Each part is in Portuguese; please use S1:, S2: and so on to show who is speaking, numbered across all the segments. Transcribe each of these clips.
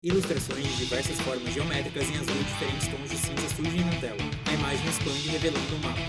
S1: Ilustrações de diversas formas geométricas em azul e diferentes tons de cinza surgem na tela. A imagem expande revelando um mapa.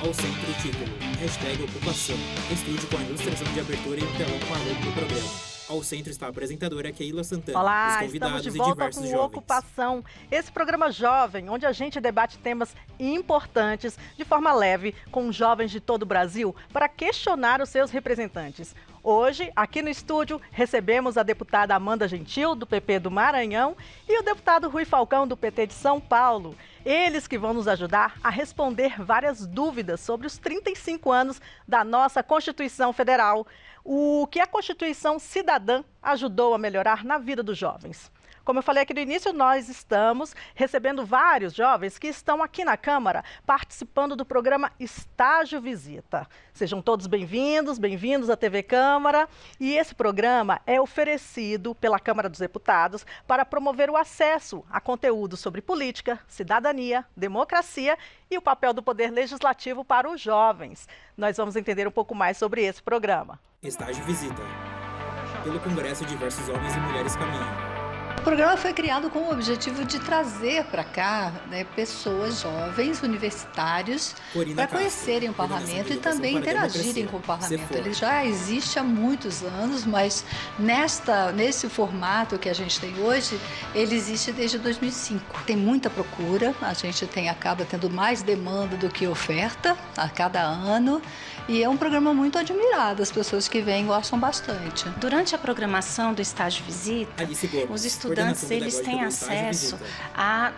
S1: Ao centro, o título, #ocupação. Estude com a ilustração de abertura e o telão com a logo do programa. Ao centro está a apresentadora Keila Santana, os
S2: Olá, estamos
S1: convidados
S2: de
S1: e
S2: volta
S1: diversos
S2: com
S1: jovens.
S2: Ocupação, esse programa jovem, onde a gente debate temas importantes de forma leve com jovens de todo o Brasil para questionar os seus representantes. Hoje, aqui no estúdio, recebemos a deputada Amanda Gentil, do PP do Maranhão, e o deputado Rui Falcão, do PT de São Paulo. Eles que vão nos ajudar a responder várias dúvidas sobre os 35 anos da nossa Constituição Federal, o que a Constituição Cidadã ajudou a melhorar na vida dos jovens. Como eu falei aqui no início, nós estamos recebendo vários jovens que estão aqui na Câmara participando do programa Estágio Visita. Sejam todos bem-vindos, bem-vindos à TV Câmara. E esse programa é oferecido pela Câmara dos Deputados para promover o acesso a conteúdo sobre política, cidadania, democracia e o papel do Poder Legislativo para os jovens. Nós vamos entender um pouco mais sobre esse programa.
S1: Estágio Visita. Pelo Congresso, diversos homens e mulheres caminham.
S3: O programa foi criado com o objetivo de trazer para cá, pessoas jovens, universitários, para conhecerem o parlamento e também interagirem com o parlamento. Ele já existe há muitos anos, mas nesse formato que a gente tem hoje, ele existe desde 2005. Tem muita procura, a gente acaba tendo mais demanda do que oferta a cada ano. E é um programa muito admirado, as pessoas que vêm gostam bastante.
S4: Durante a programação do Estágio Visita, os estudantes eles têm acesso a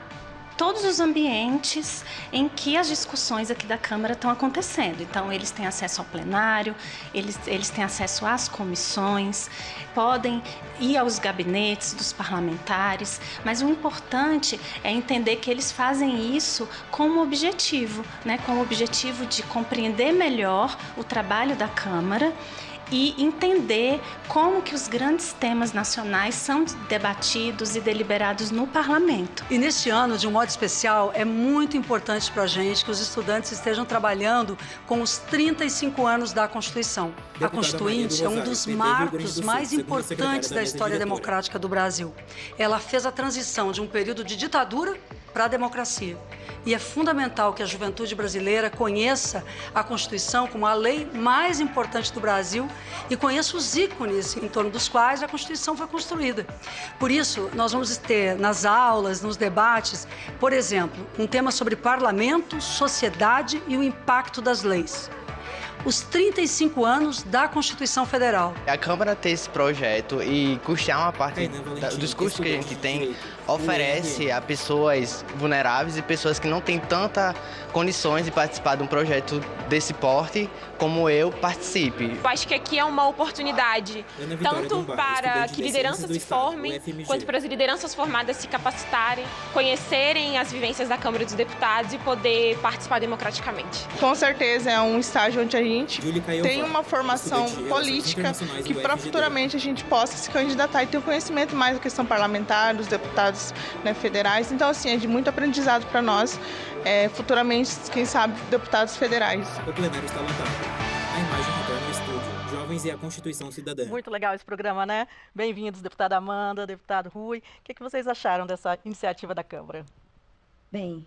S4: todos os ambientes em que as discussões aqui da Câmara estão acontecendo. Então, eles têm acesso ao plenário, eles têm acesso às comissões, podem ir aos gabinetes dos parlamentares, mas o importante é entender que eles fazem isso com um objetivo, com o objetivo de compreender melhor o trabalho da Câmara e entender como que os grandes temas nacionais são debatidos e deliberados no parlamento.
S5: E neste ano, de um modo especial, é muito importante para a gente que os estudantes estejam trabalhando com os 35 anos da Constituição. A Constituinte é um dos marcos mais importantes da história democrática do Brasil. Ela fez a transição de um período de ditadura para a democracia. E é fundamental que a juventude brasileira conheça a Constituição como a lei mais importante do Brasil e conheça os ícones em torno dos quais a Constituição foi construída. Por isso, nós vamos ter nas aulas, nos debates, por exemplo, um tema sobre parlamento, sociedade e o impacto das leis. Os 35 anos da Constituição Federal.
S6: A Câmara ter esse projeto e custear uma parte dos custos que a gente tem oferece a pessoas vulneráveis e pessoas que não têm tanta condições de participar de um projeto desse porte como eu participe.
S7: Eu acho que aqui é uma oportunidade, tanto para que lideranças se formem, quanto para as lideranças formadas se capacitarem, conhecerem as vivências da Câmara dos Deputados e poder participar democraticamente.
S8: Com certeza é um estágio onde a gente tem uma formação política que para futuramente a gente possa se candidatar e ter um conhecimento mais da questão parlamentar, dos deputados federais. Então, assim, é de muito aprendizado para nós, futuramente, quem sabe, deputados federais.
S1: O plenário está lotado. A imagem retorna ao estúdio. Jovens e a Constituição Cidadã.
S2: Muito legal esse programa, né? Bem-vindos, deputada Amanda, deputado Rui. O que vocês acharam dessa iniciativa da Câmara?
S9: Bem,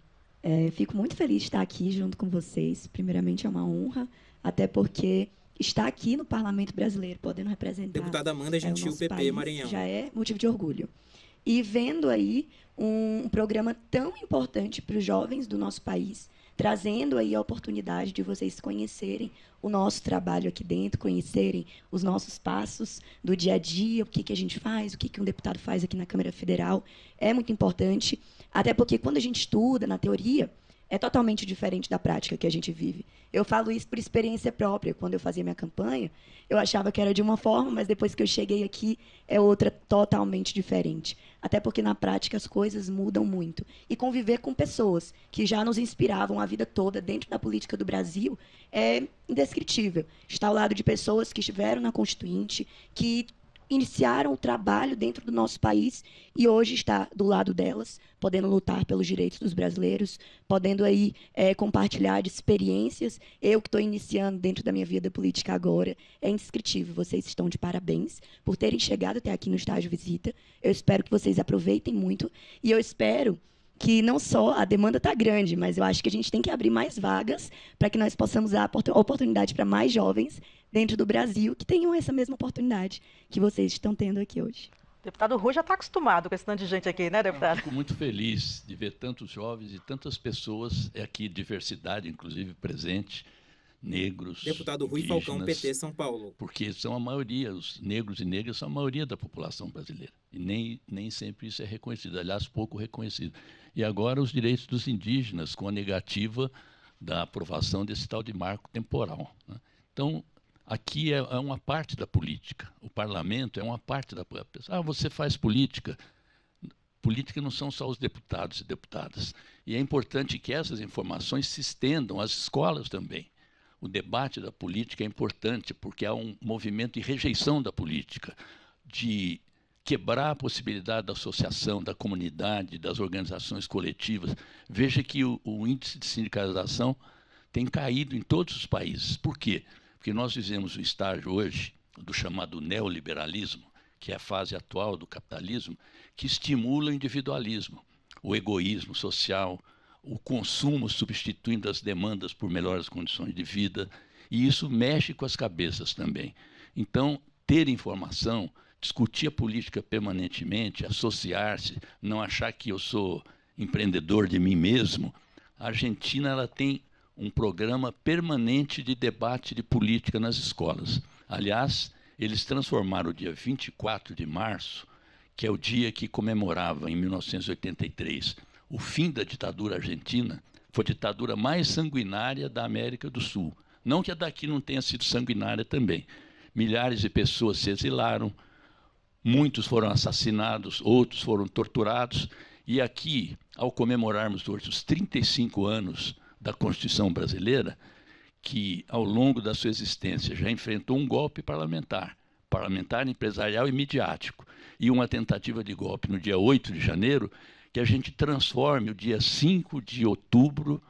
S9: fico muito feliz de estar aqui junto com vocês. Primeiramente, é uma honra, até porque estar aqui no Parlamento Brasileiro, podendo representar
S1: deputada Amanda Gentil, PP
S9: país,
S1: Maranhão.
S9: Já é motivo de orgulho. E vendo aí um programa tão importante para os jovens do nosso país, trazendo aí a oportunidade de vocês conhecerem o nosso trabalho aqui dentro, conhecerem os nossos passos do dia a dia, o que a gente faz, o que um deputado faz aqui na Câmara Federal, é muito importante, até porque quando a gente estuda na teoria, é totalmente diferente da prática que a gente vive. Eu falo isso por experiência própria. Quando eu fazia minha campanha, eu achava que era de uma forma, mas depois que eu cheguei aqui, é outra totalmente diferente. Até porque, na prática, as coisas mudam muito. E conviver com pessoas que já nos inspiravam a vida toda dentro da política do Brasil é indescritível. Estar ao lado de pessoas que estiveram na Constituinte, que iniciaram o trabalho dentro do nosso país e hoje está do lado delas, podendo lutar pelos direitos dos brasileiros, podendo aí compartilhar de experiências. Eu que estou iniciando dentro da minha vida política agora, é indescritível. Vocês estão de parabéns por terem chegado até aqui no Estágio Visita. Eu espero que vocês aproveitem muito e eu espero que não só a demanda está grande, mas eu acho que a gente tem que abrir mais vagas para que nós possamos dar oportunidade para mais jovens dentro do Brasil que tenham essa mesma oportunidade que vocês estão tendo aqui hoje.
S2: O deputado Rui já está acostumado com esse tanto de gente aqui, né, deputado?
S10: Eu fico muito feliz de ver tantos jovens e tantas pessoas aqui, diversidade, inclusive, presente, negros,
S1: deputado Rui Falcão, PT, São Paulo.
S10: Porque são a maioria, os negros e negras são a maioria da população brasileira. E nem sempre isso é reconhecido, aliás, pouco reconhecido. E agora os direitos dos indígenas, com a negativa da aprovação desse tal de marco temporal, né? Então, aqui é uma parte da política. O parlamento é uma parte da política. Ah, você faz política. Política não são só os deputados e deputadas. E é importante que essas informações se estendam às escolas também. O debate da política é importante porque há um movimento de rejeição da política, de quebrar a possibilidade da associação, da comunidade, das organizações coletivas. Veja que o índice de sindicalização tem caído em todos os países. Por quê? Porque nós vivemos um estágio hoje do chamado neoliberalismo, que é a fase atual do capitalismo, que estimula o individualismo, o egoísmo social, o consumo substituindo as demandas por melhores condições de vida, e isso mexe com as cabeças também. Então, ter informação, discutir a política permanentemente, associar-se, não achar que eu sou empreendedor de mim mesmo. A Argentina ela tem um programa permanente de debate de política nas escolas. Aliás, eles transformaram o dia 24 de março, que é o dia que comemorava, em 1983, o fim da ditadura argentina. Foi a ditadura mais sanguinária da América do Sul. Não que a daqui não tenha sido sanguinária também. Milhares de pessoas se exilaram, muitos foram assassinados, outros foram torturados. E aqui, ao comemorarmos hoje os 35 anos da Constituição brasileira, que ao longo da sua existência já enfrentou um golpe parlamentar, empresarial e midiático, e uma tentativa de golpe no dia 8 de janeiro, que a gente transforme o dia 5 de outubro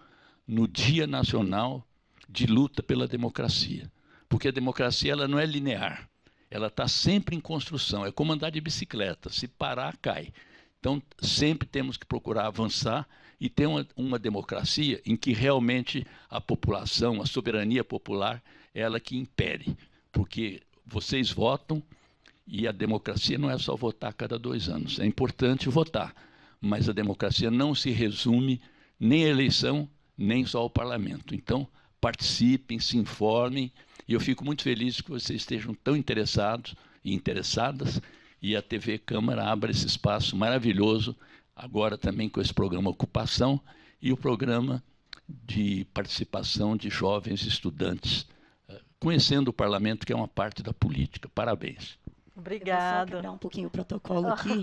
S10: no Dia Nacional de Luta pela Democracia. Porque a democracia ela não é linear, ela está sempre em construção, é como andar de bicicleta, se parar, cai. Então, sempre temos que procurar avançar e ter uma democracia em que realmente a população, a soberania popular, é ela que impere. Porque vocês votam e a democracia não é só votar a cada 2 anos. É importante votar, mas a democracia não se resume nem à eleição, nem só ao parlamento. Então, participem, se informem, e eu fico muito feliz que vocês estejam tão interessados e interessadas, e a TV Câmara abra esse espaço maravilhoso, agora também com esse programa Ocupação e o programa de participação de jovens estudantes, conhecendo o parlamento, que é uma parte da política. Parabéns.
S2: Obrigada.
S9: Eu vou só quebrar um pouquinho o protocolo aqui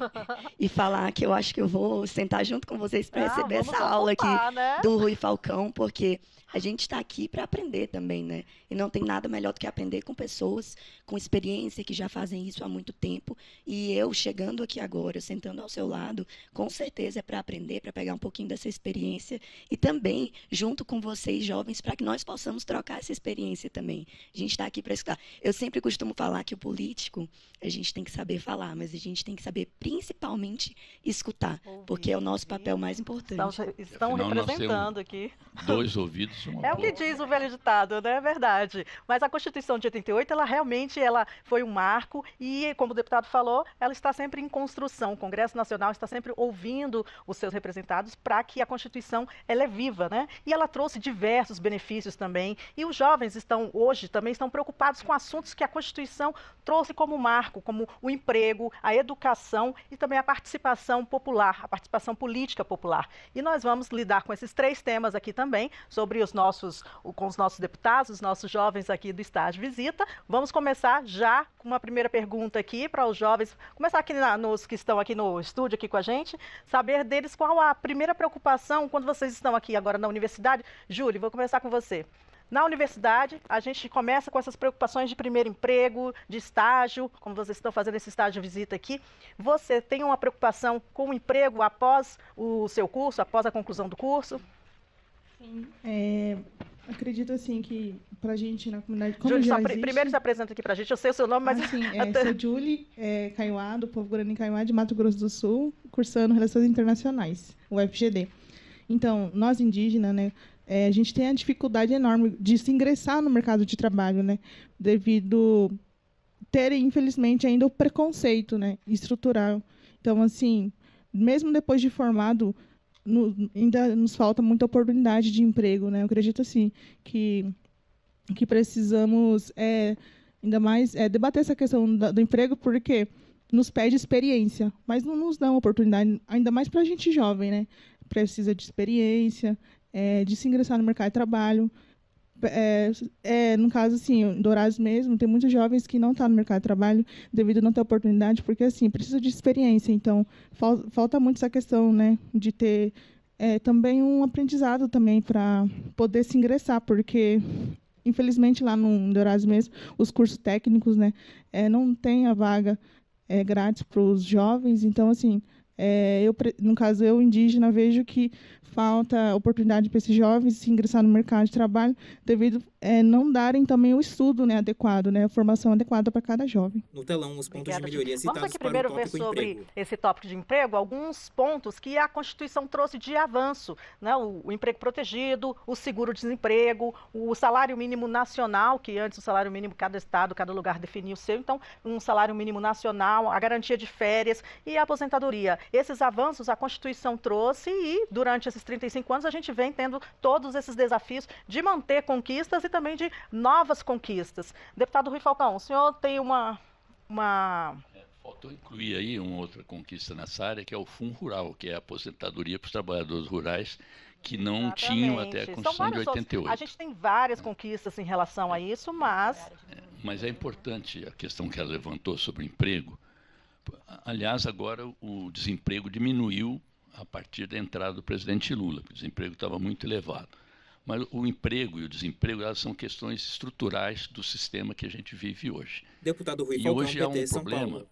S9: e falar que eu acho que eu vou sentar junto com vocês para receber essa aula aqui, né, do Rui Falcão, porque a gente está aqui para aprender também, né? E não tem nada melhor do que aprender com pessoas com experiência que já fazem isso há muito tempo. E eu chegando aqui agora, sentando ao seu lado, com certeza é para aprender, para pegar um pouquinho dessa experiência e também junto com vocês, jovens, para que nós possamos trocar essa experiência também. A gente está aqui para escutar. Eu sempre costumo falar que o político, a gente tem que saber falar, mas a gente tem que saber principalmente escutar, porque é o nosso papel mais importante.
S2: Estão representando aqui.
S10: 2 ouvidos.
S2: É o que diz o velho ditado, né? É verdade. Mas a Constituição de 88, ela realmente foi um marco e, como o deputado falou, ela está sempre em construção. O Congresso Nacional está sempre ouvindo os seus representados para que a Constituição ela é viva, né? E ela trouxe diversos benefícios também. E os jovens hoje também estão preocupados com assuntos que a Constituição trouxe como marco, como o emprego, a educação e também a participação popular, a participação política popular. E nós vamos lidar com esses 3 temas aqui também, sobre com os nossos deputados, os nossos jovens aqui do Estágio Visita. Vamos começar já com uma primeira pergunta aqui para os jovens, começar aqui nos que estão aqui no estúdio aqui com a gente, saber deles qual a primeira preocupação quando vocês estão aqui agora na universidade. Júlio, vou começar com você. Na universidade, a gente começa com essas preocupações de primeiro emprego, de estágio, como vocês estão fazendo esse estágio de visita aqui. Você tem uma preocupação com o emprego após o seu curso, após a conclusão do curso?
S8: Sim. Acredito assim que para a gente na comunidade, como
S2: Júlia,
S8: já existe...
S2: primeiro se apresenta aqui para a gente, eu sei o seu nome, mas...
S8: Sim, sou Julie Kaiowá, do povo Guarani Kaiowá, de Mato Grosso do Sul, cursando Relações Internacionais, o UFGD. Então, nós indígenas, né, a gente tem a dificuldade enorme de se ingressar no mercado de trabalho, né, devido terem, infelizmente, ainda o preconceito, né, estrutural. Então, assim, mesmo depois de formado, ainda nos falta muita oportunidade de emprego, né? Eu acredito, assim, que precisamos ainda mais debater essa questão do emprego, porque nos pede experiência, mas não nos dá uma oportunidade, ainda mais para a gente jovem, né? Precisa de experiência, de se ingressar no mercado de trabalho. No caso, assim, em Dourados mesmo, tem muitos jovens que não estão no mercado de trabalho devido a não ter oportunidade, porque, assim, precisa de experiência. Então, falta muito essa questão, né, de ter também um aprendizado também para poder se ingressar, porque, infelizmente, lá no Dourados mesmo, os cursos técnicos, né, não tem a vaga grátis para os jovens. Então, assim, no caso, eu, indígena, vejo que falta oportunidade para esses jovens se ingressar no mercado de trabalho devido não darem também o estudo, né, adequado, né, a formação adequada para cada jovem.
S1: No telão, os pontos de melhoria citados
S2: Vamos aqui primeiro ver sobre esse tópico de emprego, alguns pontos que a Constituição trouxe de avanço, né, o emprego protegido, o seguro-desemprego, o salário mínimo nacional, que antes o salário mínimo cada estado, cada lugar definia o seu, então um salário mínimo nacional, a garantia de férias e a aposentadoria. Esses avanços a Constituição trouxe e durante esses 35 anos a gente vem tendo todos esses desafios de manter conquistas e também de novas conquistas. Deputado Rui Falcão, o senhor tem uma...
S10: Faltou incluir aí uma outra conquista nessa área, que é o Fundo Rural, que é a aposentadoria para os trabalhadores rurais que não tinham até a Constituição de 88.
S2: A gente tem várias conquistas em relação a isso, mas...
S10: Mas é importante a questão que ela levantou sobre o emprego. Aliás, agora o desemprego diminuiu a partir da entrada do presidente Lula. O desemprego estava muito elevado. Mas o emprego e o desemprego, elas são questões estruturais do sistema que a gente vive hoje.
S1: Deputado Rui Falcão,
S10: hoje há um problema.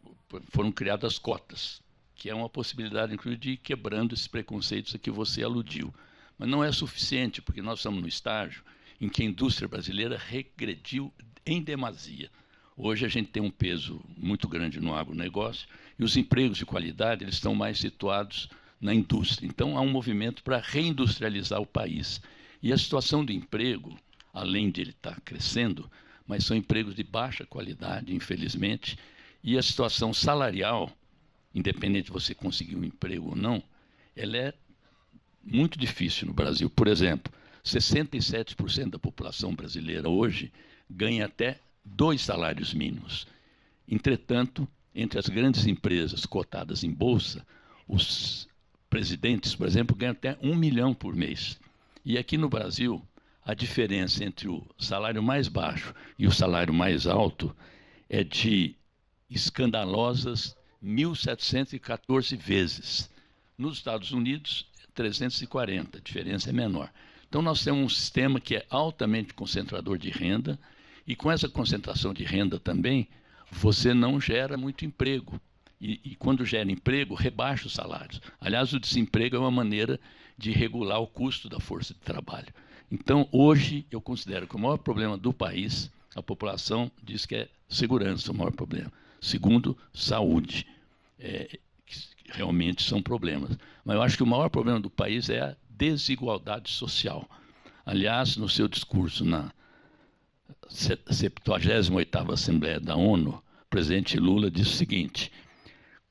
S10: Foram criadas cotas, que é uma possibilidade, inclusive, de ir quebrando esses preconceitos a que você aludiu. Mas não é suficiente, porque nós estamos no estágio em que a indústria brasileira regrediu em demasia. Hoje a gente tem um peso muito grande no agronegócio e os empregos de qualidade eles estão mais situados na indústria. Então, há um movimento para reindustrializar o país. E a situação do emprego, além de ele estar crescendo, mas são empregos de baixa qualidade, infelizmente, e a situação salarial, independente de você conseguir um emprego ou não, ela é muito difícil no Brasil. Por exemplo, 67% da população brasileira hoje ganha até 2 salários mínimos. Entretanto, entre as grandes empresas cotadas em bolsa, os presidentes, por exemplo, ganham até 1 milhão por mês. E aqui no Brasil, a diferença entre o salário mais baixo e o salário mais alto é de escandalosas 1.714 vezes. Nos Estados Unidos, 340, a diferença é menor. Então, nós temos um sistema que é altamente concentrador de renda, e com essa concentração de renda também, você não gera muito emprego. E quando gera emprego, rebaixa os salários. Aliás, o desemprego é uma maneira de regular o custo da força de trabalho. Então, hoje, eu considero que o maior problema do país, a população diz que é segurança o maior problema. Segundo, saúde. Que realmente são problemas. Mas eu acho que o maior problema do país é a desigualdade social. Aliás, no seu discurso na 78ª Assembleia da ONU, o presidente Lula disse o seguinte: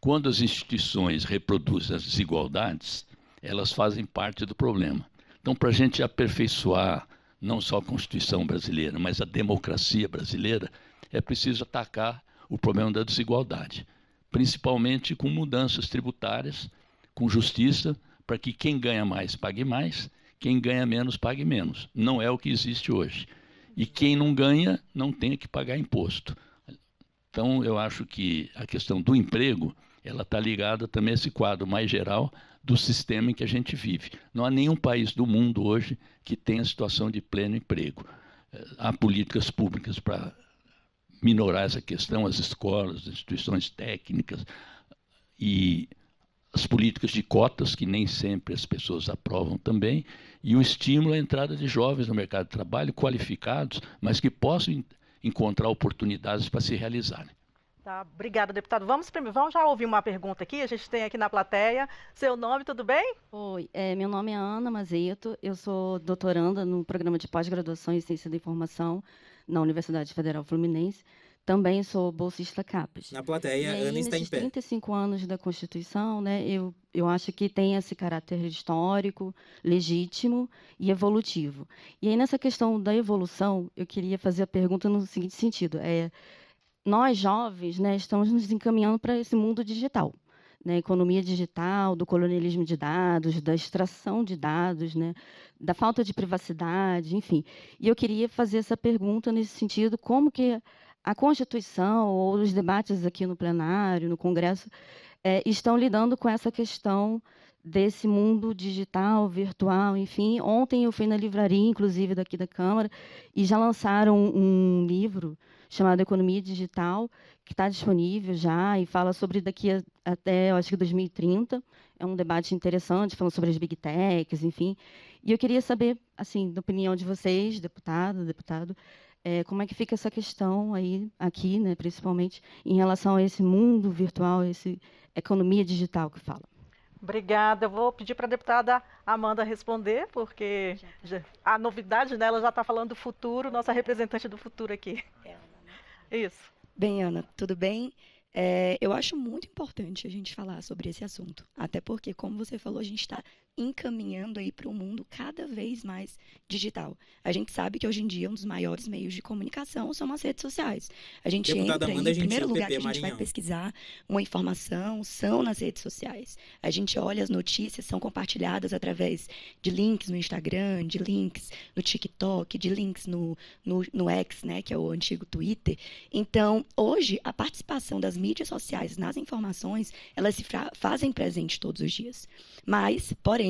S10: quando as instituições reproduzem as desigualdades, elas fazem parte do problema. Então, para a gente aperfeiçoar não só a Constituição brasileira, mas a democracia brasileira, é preciso atacar o problema da desigualdade, principalmente com mudanças tributárias, com justiça, para que quem ganha mais pague mais, quem ganha menos pague menos. Não é o que existe hoje. E quem não ganha não tenha que pagar imposto. Então, eu acho que a questão do emprego, ela está ligada também a esse quadro mais geral do sistema em que a gente vive. Não há nenhum país do mundo hoje que tenha situação de pleno emprego. há políticas públicas para minorar essa questão, as escolas, as instituições técnicas e as políticas de cotas, que nem sempre as pessoas aprovam também, e o estímulo à entrada de jovens no mercado de trabalho qualificados, mas que possam encontrar oportunidades para se realizarem.
S2: Tá, obrigada, deputado. Vamos já ouvir uma pergunta aqui, a gente tem aqui na plateia. Seu nome, tudo bem?
S11: Oi, meu nome é Ana Mazeto, eu sou doutoranda no programa de pós-graduação em Ciência da Informação na Universidade Federal Fluminense. Também sou bolsista CAPES.
S1: Na plateia, Ana está em pé.
S11: 35 anos da Constituição, né, eu acho que tem esse caráter histórico, legítimo e evolutivo. E aí, nessa questão da evolução, eu queria fazer a pergunta no seguinte sentido. Nós, jovens, né, estamos nos encaminhando para esse mundo digital, né, economia digital, do colonialismo de dados, da extração de dados, né, da falta de privacidade, enfim. E eu queria fazer essa pergunta nesse sentido, como que a Constituição ou os debates aqui no plenário, no Congresso, estão lidando com essa questão desse mundo digital, virtual, enfim. Ontem eu fui na livraria, inclusive, daqui da Câmara, e já lançaram um livro chamado Economia Digital, que está disponível já, e fala sobre daqui até, eu acho que 2030. É um debate interessante, falando sobre as big techs, enfim. E eu queria saber, assim, da opinião de vocês, deputado, como é que fica essa questão aí, aqui, né, principalmente, em relação a esse mundo virtual, essa economia digital que fala.
S2: Obrigada. Eu vou pedir para a deputada Amanda responder, porque a novidade dela já está falando do futuro, nossa representante do futuro aqui. Isso.
S9: Bem, Ana, tudo bem? Eu acho muito importante a gente falar sobre esse assunto, até porque, como você falou, a gente está encaminhando aí para um mundo cada vez mais digital. A gente sabe que hoje em dia um dos maiores meios de comunicação são as redes sociais. A gente entra aí, em primeiro lugar que a gente vai pesquisar uma informação são nas redes sociais. A gente olha as notícias, são compartilhadas através de links no Instagram, de links no TikTok, de links no X, né, que é o antigo Twitter. Então, hoje, a participação das mídias sociais nas informações, elas se fazem presente todos os dias. Mas, porém,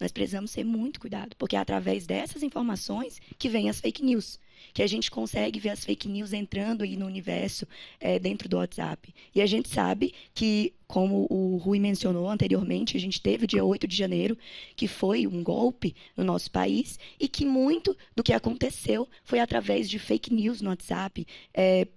S9: nós precisamos ter muito cuidado, porque é através dessas informações que vem as fake news, que a gente consegue ver as fake news entrando aí no universo dentro do WhatsApp. E a gente sabe que, como o Rui mencionou anteriormente, a gente teve o dia 8 de janeiro, que foi um golpe no nosso país, e que muito do que aconteceu foi através de fake news no WhatsApp.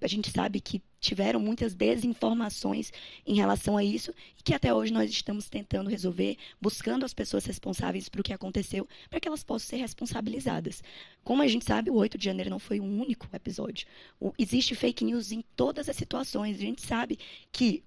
S9: A gente sabe que tiveram muitas desinformações em relação a isso, e que até hoje nós estamos tentando resolver, buscando as pessoas responsáveis por o que aconteceu, para que elas possam ser responsabilizadas. Como a gente sabe, o 8 de janeiro não foi um único episódio. Existe fake news em todas as situações. A gente sabe que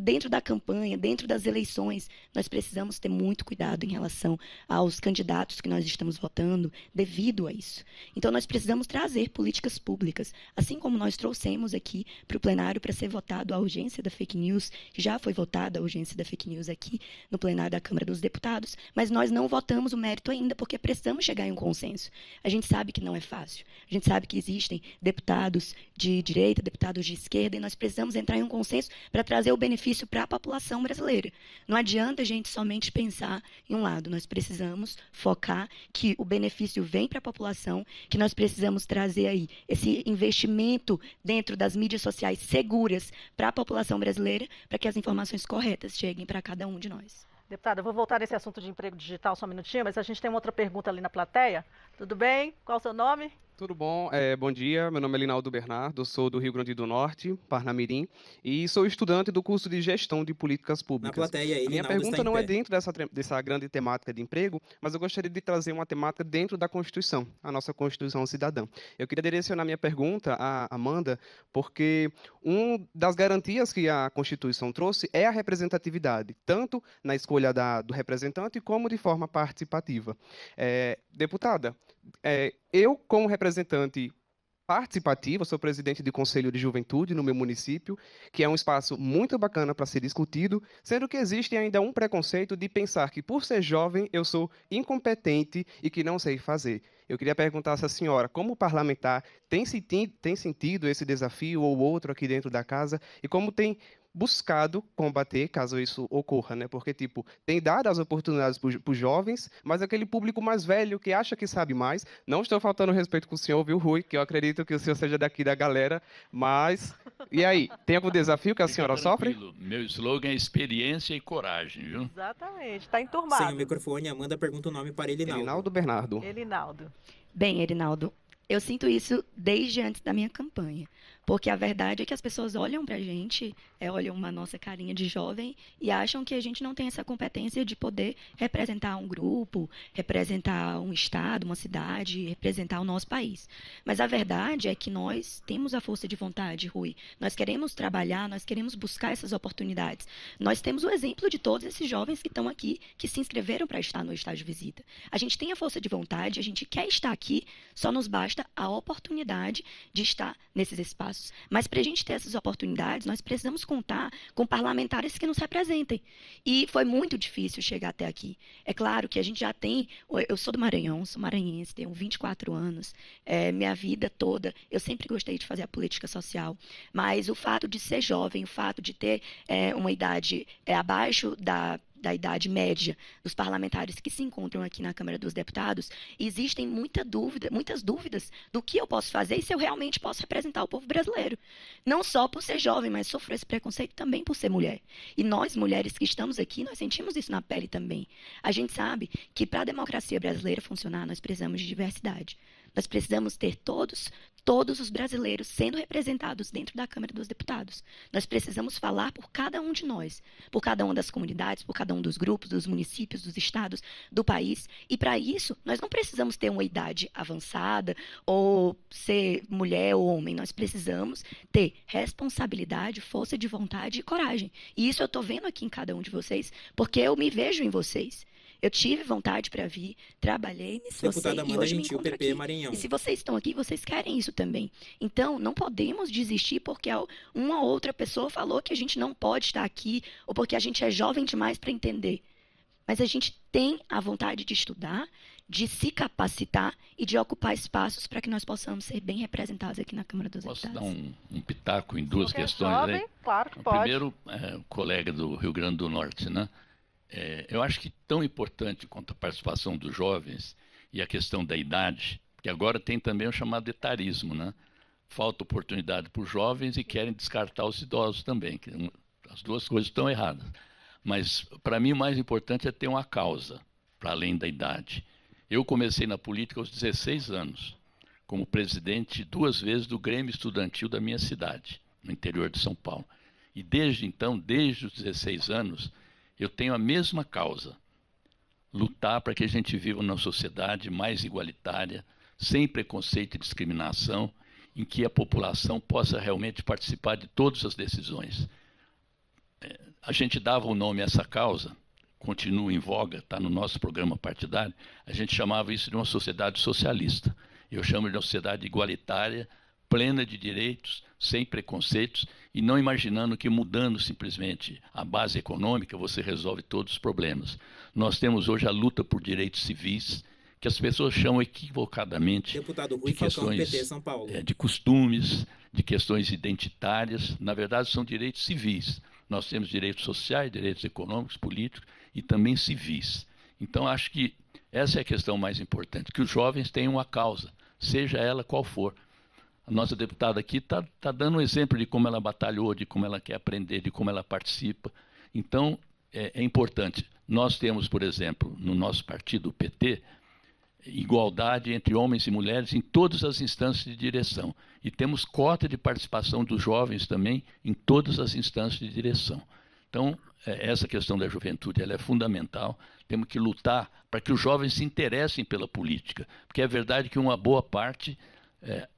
S9: dentro da campanha, dentro das eleições, nós precisamos ter muito cuidado em relação aos candidatos que nós estamos votando devido a isso. Então, nós precisamos trazer políticas públicas, assim como nós trouxemos aqui para o plenário para ser votado a urgência da fake news, que já foi votada a urgência da fake news aqui no plenário da Câmara dos Deputados, mas nós não votamos o mérito ainda, porque precisamos chegar em um consenso. A gente sabe que não é fácil. A gente sabe que existem deputados de direita, deputados de esquerda, e nós precisamos entrar em um consenso para trazer o benefício para a população brasileira. Não adianta a gente somente pensar em um lado. Nós precisamos focar que o benefício vem para a população, que nós precisamos trazer aí esse investimento dentro das mídias sociais seguras para a população brasileira, para que as informações corretas cheguem para cada um de nós.
S2: Deputada, eu vou voltar nesse assunto de emprego digital só um minutinho, mas a gente tem uma outra pergunta ali na plateia. Tudo bem? Qual o seu nome?
S12: Tudo bom? Bom dia, meu nome é Linaldo Bernardo, sou do Rio Grande do Norte, Parnamirim, e sou estudante do curso de Gestão de Políticas Públicas.
S1: Na plateia,
S12: minha pergunta não é dentro dessa grande temática de emprego, mas eu gostaria de trazer uma temática dentro da Constituição, a nossa Constituição Cidadã. Eu queria direcionar minha pergunta à Amanda, porque uma das garantias que a Constituição trouxe é a representatividade, tanto na escolha do representante como de forma participativa. Deputada, eu, como representante participativa, sou presidente de Conselho de Juventude no meu município, que é um espaço muito bacana para ser discutido, sendo que existe ainda um preconceito de pensar que, por ser jovem, eu sou incompetente e que não sei fazer. Eu queria perguntar a essa senhora, como parlamentar, tem sentido esse desafio ou outro aqui dentro da casa, e como tem buscado combater, caso isso ocorra, né? Porque, tipo, tem dado as oportunidades para os jovens, mas aquele público mais velho que acha que sabe mais. Não estou faltando respeito com o senhor, viu, Rui? Que eu acredito que o senhor seja daqui da galera, mas... E aí, tem algum desafio que a senhora sofre?
S10: Meu slogan é experiência e coragem, viu?
S2: Exatamente, está enturmado.
S1: Sem o microfone, Amanda pergunta o nome para Elinaldo.
S12: Elinaldo Bernardo.
S2: Elinaldo.
S9: Bem, Elinaldo, eu sinto isso desde antes da minha campanha. Porque a verdade é que as pessoas olham para a gente, olham uma nossa carinha de jovem e acham que a gente não tem essa competência de poder representar um grupo, representar um estado, uma cidade, representar o nosso país. Mas a verdade é que nós temos a força de vontade, Rui. Nós queremos trabalhar, nós queremos buscar essas oportunidades. Nós temos o exemplo de todos esses jovens que estão aqui, que se inscreveram para estar no estágio de visita. A gente tem a força de vontade, a gente quer estar aqui, só nos basta a oportunidade de estar nesses espaços. Mas para a gente ter essas oportunidades, nós precisamos contar com parlamentares que nos representem. E foi muito difícil chegar até aqui. É claro que a gente já tem... Eu sou do Maranhão, sou maranhense, tenho 24 anos. Minha vida toda, eu sempre gostei de fazer a política social. Mas o fato de ser jovem, o fato de ter uma idade abaixo da idade média dos parlamentares que se encontram aqui na Câmara dos Deputados, existem muitas dúvidas do que eu posso fazer e se eu realmente posso representar o povo brasileiro. Não só por ser jovem, mas sofro esse preconceito também por ser mulher. E nós, mulheres que estamos aqui, nós sentimos isso na pele também. A gente sabe que para a democracia brasileira funcionar, nós precisamos de diversidade. Nós precisamos ter todos os brasileiros sendo representados dentro da Câmara dos Deputados. Nós precisamos falar por cada um de nós, por cada uma das comunidades, por cada um dos grupos, dos municípios, dos estados, do país. E para isso, nós não precisamos ter uma idade avançada ou ser mulher ou homem. Nós precisamos ter responsabilidade, força de vontade e coragem. E isso eu estou vendo aqui em cada um de vocês, porque eu me vejo em vocês. Eu tive vontade para vir, trabalhei, me esforcei e hoje me encontro aqui.
S1: Maranhão.
S9: E se vocês estão aqui, vocês querem isso também. Então, não podemos desistir porque uma ou outra pessoa falou que a gente não pode estar aqui ou porque a gente é jovem demais para entender. Mas a gente tem a vontade de estudar, de se capacitar e de ocupar espaços para que nós possamos ser bem representados aqui na Câmara dos Deputados.
S10: Posso dar um pitaco em duas questões?
S2: Jovem,
S10: aí?
S2: Claro que pode.
S10: Primeiro, o colega do Rio Grande do Norte, né? Eu acho que tão importante quanto a participação dos jovens e a questão da idade, porque agora tem também o chamado etarismo, né? Falta oportunidade para os jovens e querem descartar os idosos também. As duas coisas estão erradas. Mas, para mim, o mais importante é ter uma causa, para além da idade. Eu comecei na política aos 16 anos, como presidente 2 vezes do Grêmio Estudantil da minha cidade, no interior de São Paulo. E desde então, desde os 16 anos, eu tenho a mesma causa, lutar para que a gente viva numa sociedade mais igualitária, sem preconceito e discriminação, em que a população possa realmente participar de todas as decisões. A gente dava o nome a essa causa, continua em voga, está no nosso programa partidário, a gente chamava isso de uma sociedade socialista. Eu chamo de uma sociedade igualitária, plena de direitos, sem preconceitos e não imaginando que mudando simplesmente a base econômica você resolve todos os problemas. Nós temos hoje a luta por direitos civis, que as pessoas chamam equivocadamente de questões de costumes, de questões identitárias. Na verdade, são direitos civis. Nós temos direitos sociais, direitos econômicos, políticos e também civis. Então, acho que essa é a questão mais importante, que os jovens tenham uma causa, seja ela qual for. A nossa deputada aqui está dando um exemplo de como ela batalhou, de como ela quer aprender, de como ela participa. Então, é importante. Nós temos, por exemplo, no nosso partido, o PT, igualdade entre homens e mulheres em todas as instâncias de direção. E temos cota de participação dos jovens também em todas as instâncias de direção. Então, essa questão da juventude ela é fundamental. Temos que lutar para que os jovens se interessem pela política. Porque é verdade que uma boa parte...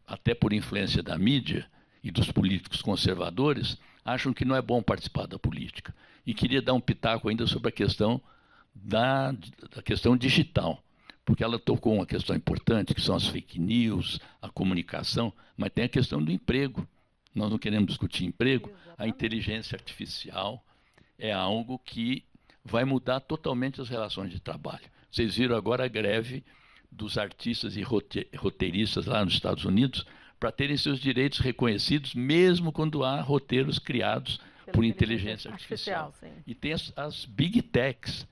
S10: até por influência da mídia e dos políticos conservadores, acham que não é bom participar da política. E queria dar um pitaco ainda sobre a questão da questão digital, porque ela tocou uma questão importante, que são as fake news, a comunicação, mas tem a questão do emprego. Nós não queremos discutir emprego. A inteligência artificial é algo que vai mudar totalmente as relações de trabalho. Vocês viram agora a greve dos artistas e roteiristas lá nos Estados Unidos para terem seus direitos reconhecidos, mesmo quando há roteiros criados por inteligência artificial. E tem as Big Techs.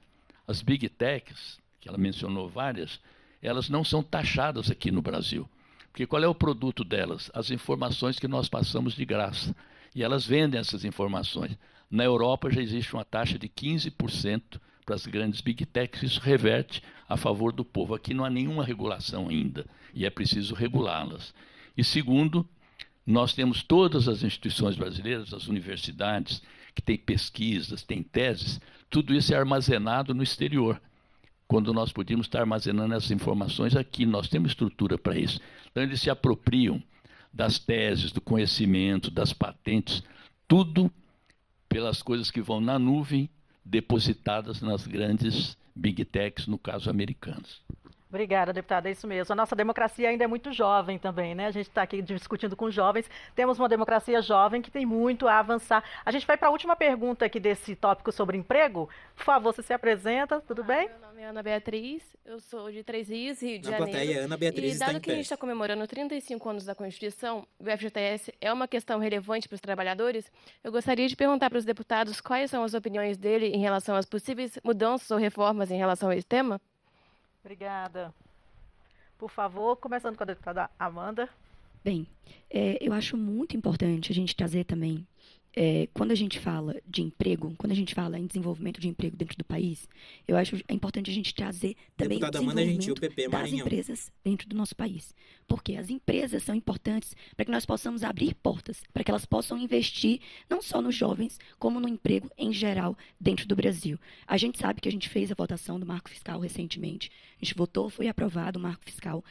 S10: As Big Techs, que ela mencionou várias, elas não são taxadas aqui no Brasil. Porque qual é o produto delas? As informações que nós passamos de graça. E elas vendem essas informações. Na Europa já existe uma taxa de 15% para as grandes Big Techs. Isso reverte a favor do povo. Aqui não há nenhuma regulação ainda. E é preciso regulá-las. E segundo, nós temos todas as instituições brasileiras, as universidades, que têm pesquisas, têm teses, tudo isso é armazenado no exterior. Quando nós podíamos estar armazenando essas informações aqui, nós temos estrutura para isso. Então, eles se apropriam das teses, do conhecimento, das patentes, tudo pelas coisas que vão na nuvem, depositadas nas grandes Big Techs, no caso americanas.
S2: Obrigada, deputada, é isso mesmo. A nossa democracia ainda é muito jovem também, né? A gente está aqui discutindo com jovens. Temos uma democracia jovem que tem muito a avançar. A gente vai para a última pergunta aqui desse tópico sobre emprego. Por favor, você se apresenta, tudo bem?
S13: Meu nome é Ana Beatriz, eu sou de Três Rios, Rio de Janeiro.
S1: Plateia, Ana Beatriz
S13: e dado que a gente está comemorando 35 anos da Constituição, o FGTS é uma questão relevante para os trabalhadores, eu gostaria de perguntar para os deputados quais são as opiniões dele em relação às possíveis mudanças ou reformas em relação a esse tema.
S2: Obrigada. Por favor, começando com a deputada Amanda.
S9: Bem, eu acho muito importante a gente trazer também, quando a gente fala de emprego, quando a gente fala em desenvolvimento de emprego dentro do país, eu acho importante a gente trazer também o desenvolvimento das empresas dentro do nosso país. Porque as empresas são importantes para que nós possamos abrir portas, para que elas possam investir não só nos jovens, como no emprego em geral dentro do Brasil. A gente sabe que a gente fez a votação do Marco Fiscal recentemente. A gente votou, foi aprovado o Marco Fiscal.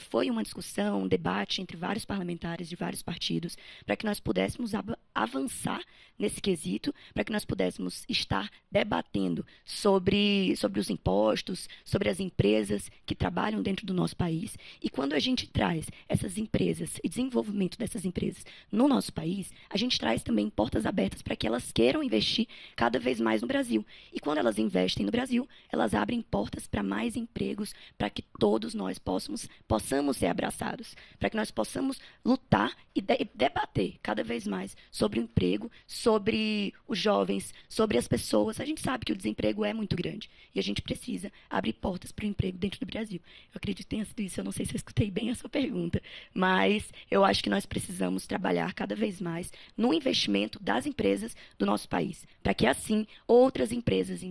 S9: Foi uma discussão, um debate entre vários parlamentares de vários partidos, para que nós pudéssemos avançar nesse quesito, para que nós pudéssemos estar debatendo sobre os impostos, sobre as empresas que trabalham dentro do nosso país. E quando a gente traz essas empresas e desenvolvimento dessas empresas no nosso país, a gente traz também portas abertas para que elas queiram investir cada vez mais no Brasil. E quando elas investem no Brasil, elas abrem portas para mais empregos, para que todos nós possamos ser abraçados, para que nós possamos lutar e debater cada vez mais sobre o emprego, sobre os jovens, sobre as pessoas. A gente sabe que o desemprego é muito grande e a gente precisa abrir portas para o emprego dentro do Brasil. Eu acredito que tenha sido isso. Eu não sei se eu escutei bem a sua pergunta, mas eu acho que nós precisamos trabalhar cada vez mais no investimento das empresas do nosso país, para que assim outras empresas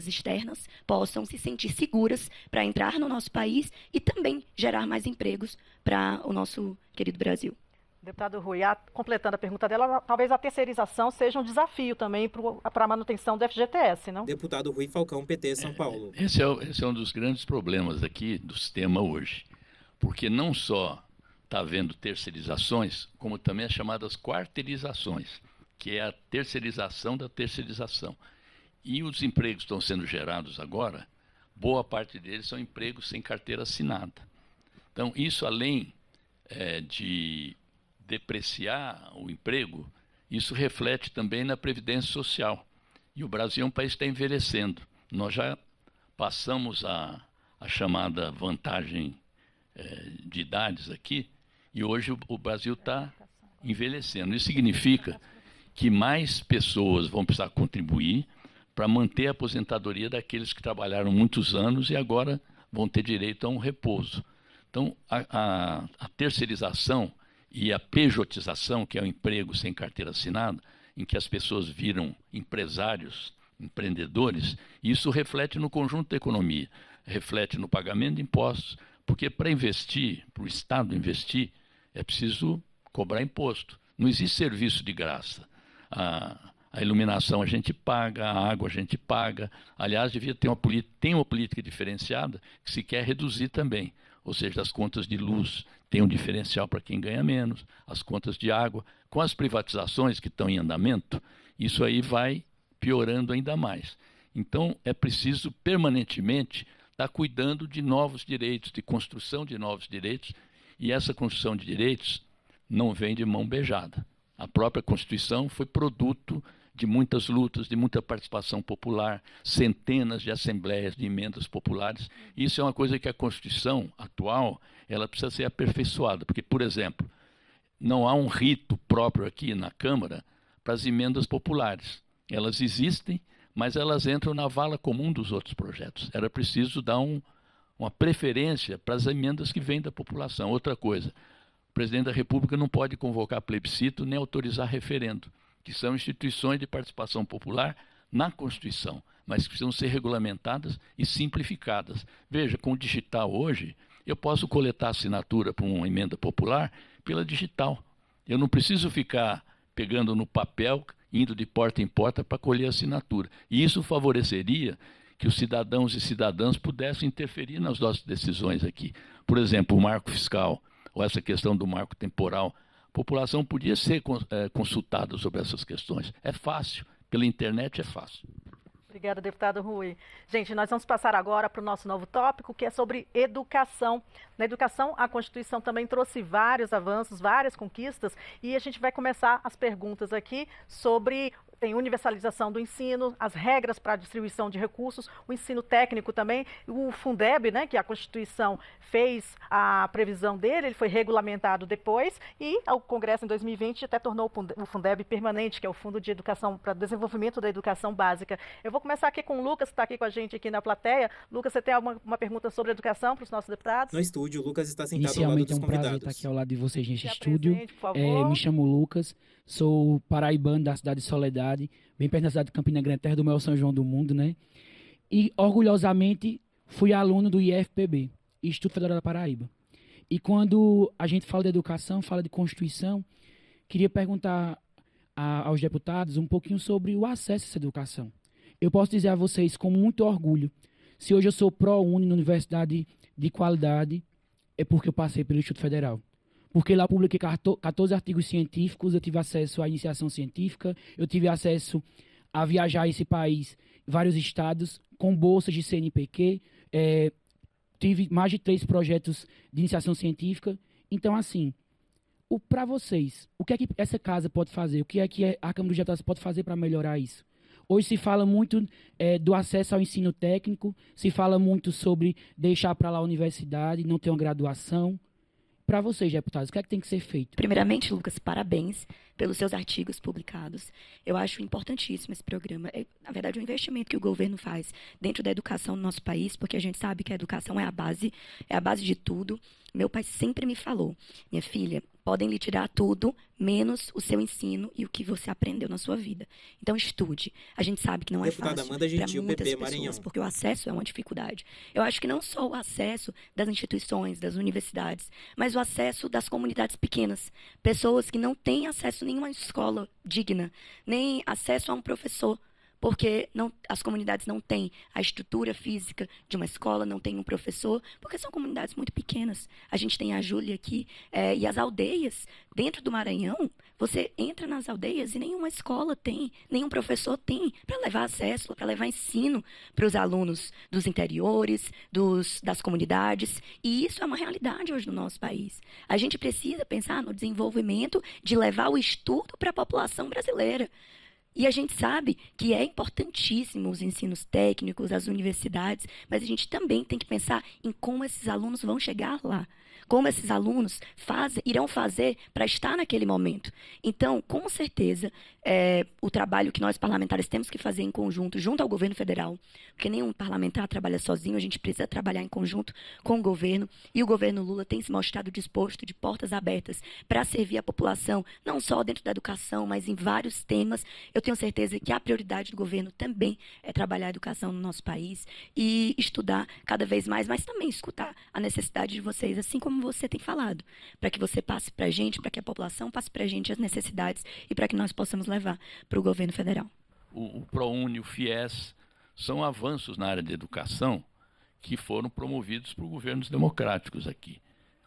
S9: externas, possam se sentir seguras para entrar no nosso país e também gerar mais empregos para o nosso querido Brasil.
S2: Deputado Rui, completando a pergunta dela, talvez a terceirização seja um desafio também para a manutenção do FGTS, não?
S1: Deputado Rui Falcão, PT, São Paulo.
S10: Esse é um dos grandes problemas aqui do sistema hoje, porque não só está havendo terceirizações, como também as chamadas quarteirizações, que é a terceirização da terceirização. E os empregos que estão sendo gerados agora, boa parte deles são empregos sem carteira assinada. Então, isso além de depreciar o emprego, isso reflete também na Previdência Social. E o Brasil é um país que está envelhecendo. Nós já passamos a chamada vantagem de idades aqui, e hoje o Brasil está envelhecendo. Isso significa que mais pessoas vão precisar contribuir para manter a aposentadoria daqueles que trabalharam muitos anos e agora vão ter direito a um repouso. Então, a terceirização e a pejotização, que é o emprego sem carteira assinada, em que as pessoas viram empresários, empreendedores, isso reflete no conjunto da economia, reflete no pagamento de impostos, porque para investir, para o Estado investir, é preciso cobrar imposto. Não existe serviço de graça. A iluminação a gente paga, a água a gente paga. Aliás, devia ter uma política diferenciada que se quer reduzir também. Ou seja, as contas de luz tem um diferencial para quem ganha menos, as contas de água. Com as privatizações que estão em andamento, isso aí vai piorando ainda mais. Então, é preciso permanentemente estar cuidando de novos direitos, de construção de novos direitos, e essa construção de direitos não vem de mão beijada. A própria Constituição foi produto de muitas lutas, de muita participação popular, centenas de assembleias, de emendas populares. Isso é uma coisa que a Constituição atual ela precisa ser aperfeiçoada, porque, por exemplo, não há um rito próprio aqui na Câmara para as emendas populares. Elas existem, mas elas entram na vala comum dos outros projetos. Era preciso dar uma preferência para as emendas que vêm da população. Outra coisa, o presidente da República não pode convocar plebiscito nem autorizar referendo, que são instituições de participação popular na Constituição, mas que precisam ser regulamentadas e simplificadas. Veja, com o digital hoje, eu posso coletar assinatura para uma emenda popular pela digital. Eu não preciso ficar pegando no papel, indo de porta em porta para colher assinatura. E isso favoreceria que os cidadãos e cidadãs pudessem interferir nas nossas decisões aqui. Por exemplo, o marco fiscal, ou essa questão do marco temporal. A população podia ser consultada sobre essas questões. É fácil, pela internet é fácil.
S2: Obrigada, deputado Rui. Gente, nós vamos passar agora para o nosso novo tópico, que é sobre educação. Na educação, a Constituição também trouxe vários avanços, várias conquistas, e a gente vai começar as perguntas aqui sobre a universalização do ensino, as regras para a distribuição de recursos, o ensino técnico também, o Fundeb, né, que a Constituição fez a previsão dele, ele foi regulamentado depois, e o Congresso em 2020 até tornou o Fundeb permanente, que é o Fundo de Educação para Desenvolvimento da Educação Básica. Eu vou começar aqui com o Lucas, que está aqui com a gente aqui na plateia. Lucas, você tem uma pergunta sobre educação para os nossos deputados?
S1: No estúdio, o Lucas está sentado ao lado dos convidados.
S14: Inicialmente é um prazer estar aqui ao lado de vocês neste estúdio.
S2: Presente, por favor.
S14: Me chamo Lucas, sou paraibano da cidade de Soledade, bem perto da cidade de Campina Grande, terra do maior São João do mundo, né? E, orgulhosamente, fui aluno do IFPB, Instituto Federal da Paraíba. E quando a gente fala de educação, fala de Constituição, queria perguntar aos deputados um pouquinho sobre o acesso a essa educação. Eu posso dizer a vocês com muito orgulho, se hoje eu sou ProUni na Universidade de Qualidade, é porque eu passei pelo Instituto Federal. Porque lá eu publiquei 14 artigos científicos, eu tive acesso à iniciação científica, eu tive acesso a viajar a esse país, vários estados, com bolsas de CNPq, tive mais de 3 projetos de iniciação científica. Então, assim, para vocês, o que é que essa casa pode fazer? O que é que a Câmara dos Deputados pode fazer para melhorar isso? Hoje se fala muito do acesso ao ensino técnico, se fala muito sobre deixar para lá a universidade, não ter uma graduação. Para vocês, deputados, o que é que tem que ser feito?
S9: Primeiramente, Lucas, parabéns pelos seus artigos publicados. Eu acho importantíssimo esse programa. Na verdade, o investimento que o governo faz dentro da educação no nosso país, porque a gente sabe que a educação é a base de tudo. Meu pai sempre me falou, minha filha, podem lhe tirar tudo, menos o seu ensino e o que você aprendeu na sua vida. Então, estude. A gente sabe que não é fácil para muitas pessoas, porque o acesso é uma dificuldade. Eu acho que não só o acesso das instituições, das universidades, mas o acesso das comunidades pequenas. Pessoas que não têm acesso a nenhuma escola digna, nem acesso a um professor, porque as comunidades não têm a estrutura física de uma escola, não tem um professor, porque são comunidades muito pequenas. A gente tem a Júlia aqui, e as aldeias dentro do Maranhão, você entra nas aldeias e nenhuma escola tem, nenhum professor tem para levar acesso, para levar ensino para os alunos dos interiores, das comunidades, e isso é uma realidade hoje no nosso país. A gente precisa pensar no desenvolvimento de levar o estudo para a população brasileira. E a gente sabe que é importantíssimo os ensinos técnicos, as universidades, mas a gente também tem que pensar em como esses alunos vão chegar lá. Como esses alunos irão fazer para estar naquele momento. Então, com certeza, o trabalho que nós parlamentares temos que fazer em conjunto, junto ao governo federal, porque nenhum parlamentar trabalha sozinho, a gente precisa trabalhar em conjunto com o governo, e o governo Lula tem se mostrado disposto, de portas abertas, para servir a população, não só dentro da educação, mas em vários temas. Eu tenho certeza que a prioridade do governo também é trabalhar a educação no nosso país e estudar cada vez mais, mas também escutar a necessidade de vocês, assim como você tem falado, para que você passe para a gente, para que a população passe para a gente as necessidades e para que nós possamos levar para o governo federal.
S10: O ProUni, o FIES, são avanços na área de educação que foram promovidos por governos democráticos aqui.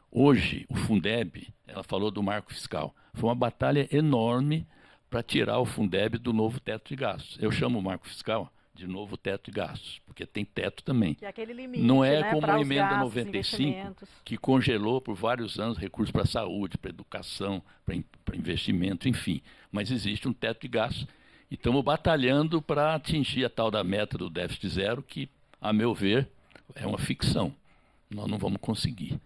S10: Hoje, o Fundeb, ela falou do marco fiscal, foi uma batalha enorme para tirar o Fundeb do novo teto de gastos. Eu chamo o marco fiscal de novo teto de gastos, porque tem teto também.
S2: Que é aquele limite,
S10: não é,
S2: né,
S10: como a emenda
S2: gastos,
S10: 95, que congelou por vários anos recursos para a saúde, para a educação, para investimento, enfim. Mas existe um teto de gastos e estamos batalhando para atingir a tal da meta do déficit zero, que, a meu ver, é uma ficção. Nós não vamos conseguir.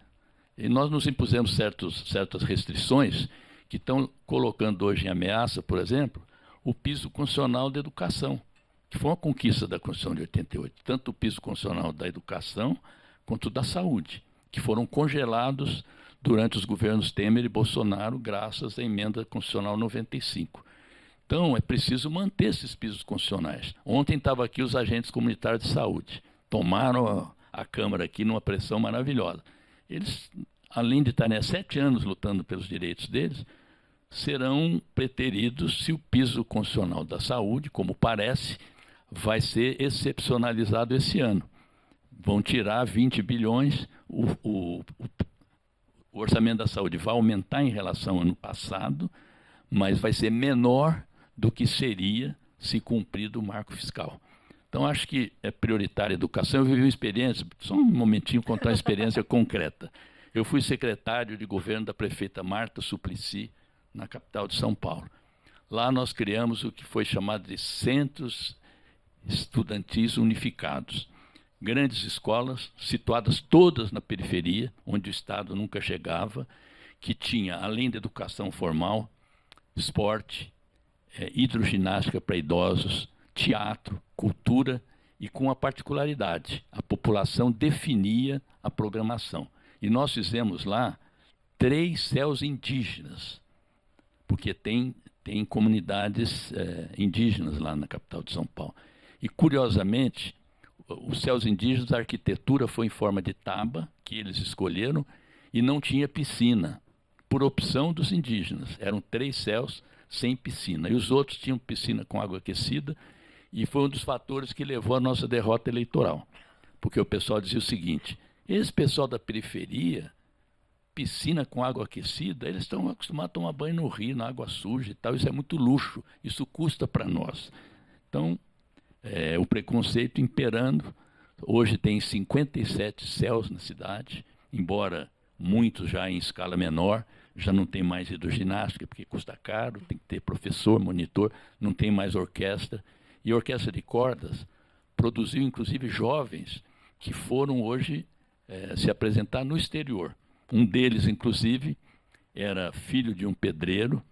S10: E nós nos impusemos certas restrições que estão colocando hoje em ameaça, por exemplo, o piso constitucional da educação, que foi uma conquista da Constituição de 88, tanto o piso constitucional da educação quanto da saúde, que foram congelados durante os governos Temer e Bolsonaro, graças à emenda constitucional 95. Então, é preciso manter esses pisos constitucionais. Ontem estavam aqui os agentes comunitários de saúde, tomaram a Câmara aqui numa pressão maravilhosa. Eles, além de estarem há 7 anos lutando pelos direitos deles, serão preteridos se o piso constitucional da saúde, como parece, vai ser excepcionalizado esse ano. Vão tirar 20 bilhões, o orçamento da saúde vai aumentar em relação ao ano passado, mas vai ser menor do que seria se cumprido o marco fiscal. Então, acho que é prioritária a educação. Eu vivi uma experiência, só um momentinho contar uma experiência concreta. Eu fui secretário de governo da prefeita Marta Suplicy, na capital de São Paulo. Lá nós criamos o que foi chamado de Centros Estudantis Unificados. Grandes escolas, situadas todas na periferia, onde o Estado nunca chegava, que tinha, além da educação formal, esporte, hidroginástica para idosos, teatro, cultura, e com uma particularidade, a população definia a programação. E nós fizemos lá 3 céus indígenas, porque tem comunidades indígenas lá na capital de São Paulo. E, curiosamente, os céus indígenas, a arquitetura foi em forma de taba, que eles escolheram, e não tinha piscina, por opção dos indígenas. Eram 3 céus sem piscina. E os outros tinham piscina com água aquecida, e foi um dos fatores que levou à nossa derrota eleitoral. Porque o pessoal dizia o seguinte: esse pessoal da periferia, piscina com água aquecida, eles estão acostumados a tomar banho no rio, na água suja e tal, isso é muito luxo, isso custa para nós. Então, o preconceito imperando. Hoje tem 57 céus na cidade, embora muitos já em escala menor, já não tem mais hidroginástica, porque custa caro, tem que ter professor, monitor, não tem mais orquestra. E a orquestra de cordas produziu, inclusive, jovens que foram hoje se apresentar no exterior. Um deles, inclusive, era filho de um pedreiro,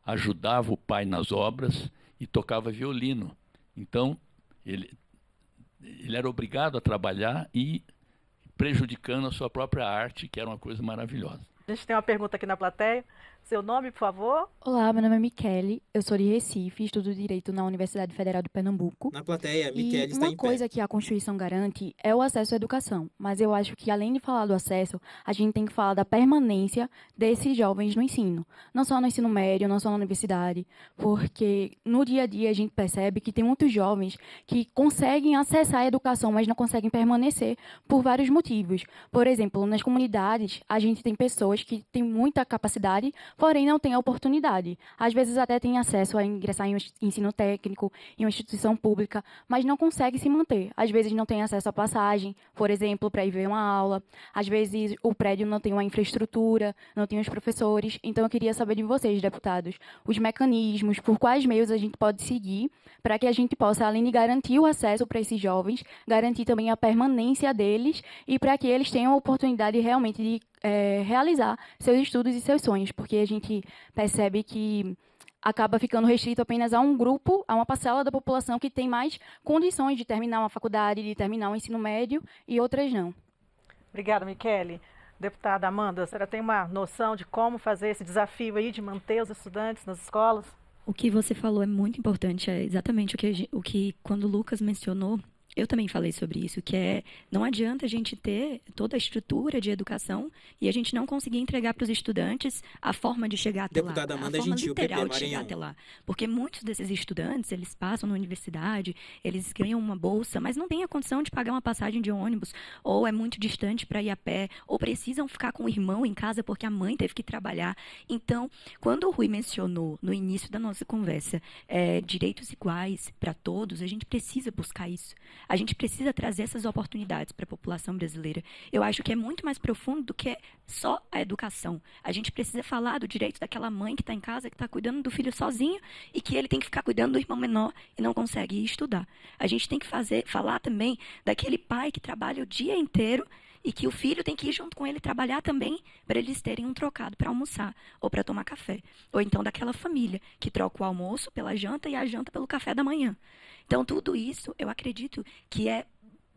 S10: ajudava o pai nas obras e tocava violino. Então, ele era obrigado a trabalhar e prejudicando a sua própria arte, que era uma coisa maravilhosa.
S2: A gente tem uma pergunta aqui na plateia. Seu nome, por favor?
S15: Olá, meu nome é Michele, eu sou de Recife, estudo Direito na Universidade Federal de Pernambuco.
S1: Na plateia, Michele está em pé.
S15: Uma coisa que a Constituição garante é o acesso à educação, mas eu acho que, além de falar do acesso, a gente tem que falar da permanência desses jovens no ensino. Não só no ensino médio, não só na universidade, porque no dia a dia a gente percebe que tem muitos jovens que conseguem acessar a educação, mas não conseguem permanecer por vários motivos. Por exemplo, nas comunidades, a gente tem pessoas que têm muita capacidade, porém não tem a oportunidade. Às vezes até tem acesso a ingressar em um ensino técnico, em uma instituição pública, mas não consegue se manter. Às vezes não tem acesso à passagem, por exemplo, para ir ver uma aula. Às vezes o prédio não tem uma infraestrutura, não tem os professores. Então eu queria saber de vocês, deputados, os mecanismos, por quais meios a gente pode seguir para que a gente possa, além de garantir o acesso para esses jovens, garantir também a permanência deles e para que eles tenham a oportunidade realmente de realizar seus estudos e seus sonhos, porque a gente percebe que acaba ficando restrito apenas a um grupo, a uma parcela da população que tem mais condições de terminar uma faculdade, de terminar um ensino médio e outras não.
S2: Obrigada, Michele. Deputada Amanda, a senhora tem uma noção de como fazer esse desafio aí de manter os estudantes nas escolas?
S9: O que você falou é muito importante, é exatamente o que quando o Lucas mencionou, eu também falei sobre isso, que não adianta a gente ter toda a estrutura de educação e a gente não conseguir entregar para os estudantes a forma de chegar até
S1: Deputada
S9: lá,
S1: Amanda
S9: a forma
S1: Gentil,
S9: literal de chegar até lá. Porque muitos desses estudantes, eles passam na universidade, eles ganham uma bolsa, mas não têm a condição de pagar uma passagem de ônibus, ou é muito distante para ir a pé, ou precisam ficar com o irmão em casa porque a mãe teve que trabalhar. Então, quando o Rui mencionou no início da nossa conversa direitos iguais para todos, a gente precisa buscar isso. A gente precisa trazer essas oportunidades para a população brasileira. Eu acho que é muito mais profundo do que só a educação. A gente precisa falar do direito daquela mãe que está em casa, que está cuidando do filho sozinho e que ele tem que ficar cuidando do irmão menor e não consegue ir estudar. A gente tem que falar também daquele pai que trabalha o dia inteiro e que o filho tem que ir junto com ele trabalhar também para eles terem um trocado para almoçar ou para tomar café. Ou então daquela família que troca o almoço pela janta e a janta pelo café da manhã. Então, tudo isso, eu acredito que é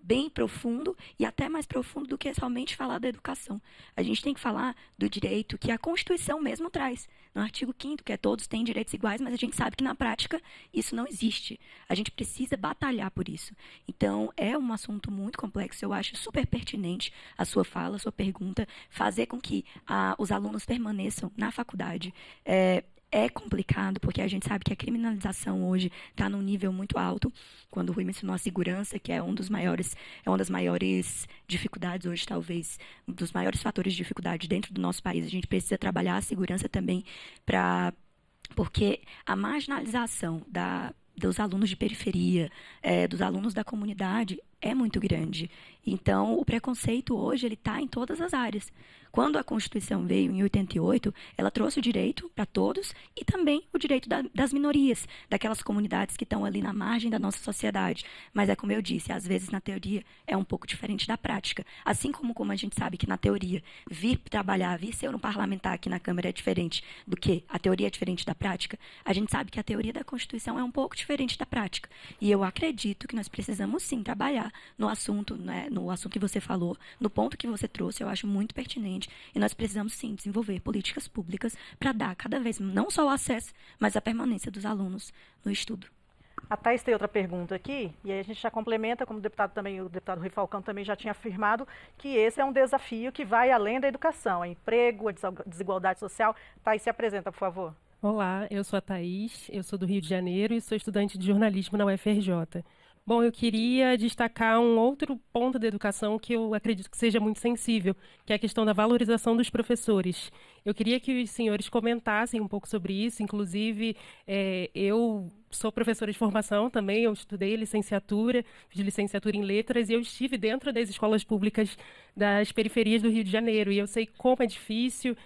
S9: bem profundo e até mais profundo do que somente falar da educação. A gente tem que falar do direito que a Constituição mesmo traz. No artigo 5º, que é todos têm direitos iguais, mas a gente sabe que na prática isso não existe. A gente precisa batalhar por isso. Então, é um assunto muito complexo. Eu acho super pertinente a sua fala, a sua pergunta, fazer com que os alunos permaneçam na faculdade. É complicado, porque a gente sabe que a criminalização hoje está num nível muito alto. Quando o Rui mencionou a segurança, que é uma das maiores dificuldades hoje, talvez, um dos maiores fatores de dificuldade dentro do nosso país. A gente precisa trabalhar a segurança também, porque a marginalização dos alunos de periferia, dos alunos da comunidade, é muito grande. Então, o preconceito hoje ele está em todas as áreas. Quando a Constituição veio em 88, ela trouxe o direito para todos e também o direito das minorias, daquelas comunidades que estão ali na margem da nossa sociedade. Mas é como eu disse, às vezes na teoria é um pouco diferente da prática. Assim como a gente sabe que na teoria vir trabalhar, vir ser um parlamentar aqui na Câmara é diferente do que a teoria é diferente da prática, a gente sabe que a teoria da Constituição é um pouco diferente da prática. E eu acredito que nós precisamos sim trabalhar no assunto, né, no assunto que você falou, no ponto que você trouxe, eu acho muito pertinente. E nós precisamos, sim, desenvolver políticas públicas para dar cada vez, não só o acesso, mas a permanência dos alunos no estudo.
S2: A Thaís tem outra pergunta aqui, e aí a gente já complementa, como o deputado Rui Falcão também já tinha afirmado, que esse é um desafio que vai além da educação, a emprego, a desigualdade social. Thaís, se apresenta, por favor.
S16: Olá, eu sou a Thaís, eu sou do Rio de Janeiro e sou estudante de jornalismo na UFRJ. Bom, eu queria destacar um outro ponto da educação que eu acredito que seja muito sensível, que é a questão da valorização dos professores. Eu queria que os senhores comentassem um pouco sobre isso, inclusive eu sou professora de formação também, eu estudei licenciatura, fiz licenciatura em letras e eu estive dentro das escolas públicas das periferias do Rio de Janeiro e eu sei como é difícil,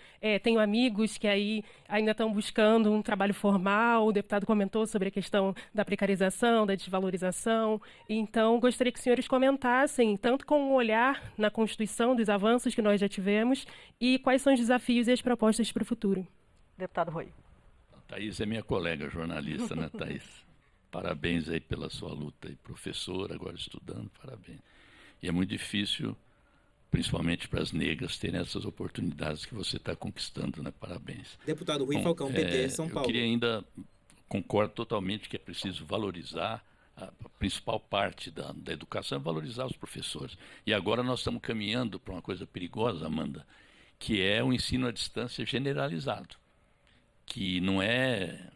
S16: tenho amigos que aí ainda estão buscando um trabalho formal, o deputado comentou sobre a questão da precarização, da desvalorização, então gostaria que os senhores comentassem, tanto com um olhar na Constituição, dos avanços que nós já tivemos e quais são os desafios e as propostas para o futuro.
S2: Deputado Rui.
S10: Thaís é minha colega jornalista, né, Thaís? Parabéns aí pela sua luta, aí, professora, agora estudando, parabéns. E é muito difícil, principalmente para as negras, terem essas oportunidades que você está conquistando, né? Parabéns.
S1: Deputado Rui Falcão, PT, São Paulo.
S10: Eu queria ainda, concordo totalmente que é preciso valorizar, a principal parte da educação é valorizar os professores. E agora nós estamos caminhando para uma coisa perigosa, Amanda, que é o ensino à distância generalizado, que não é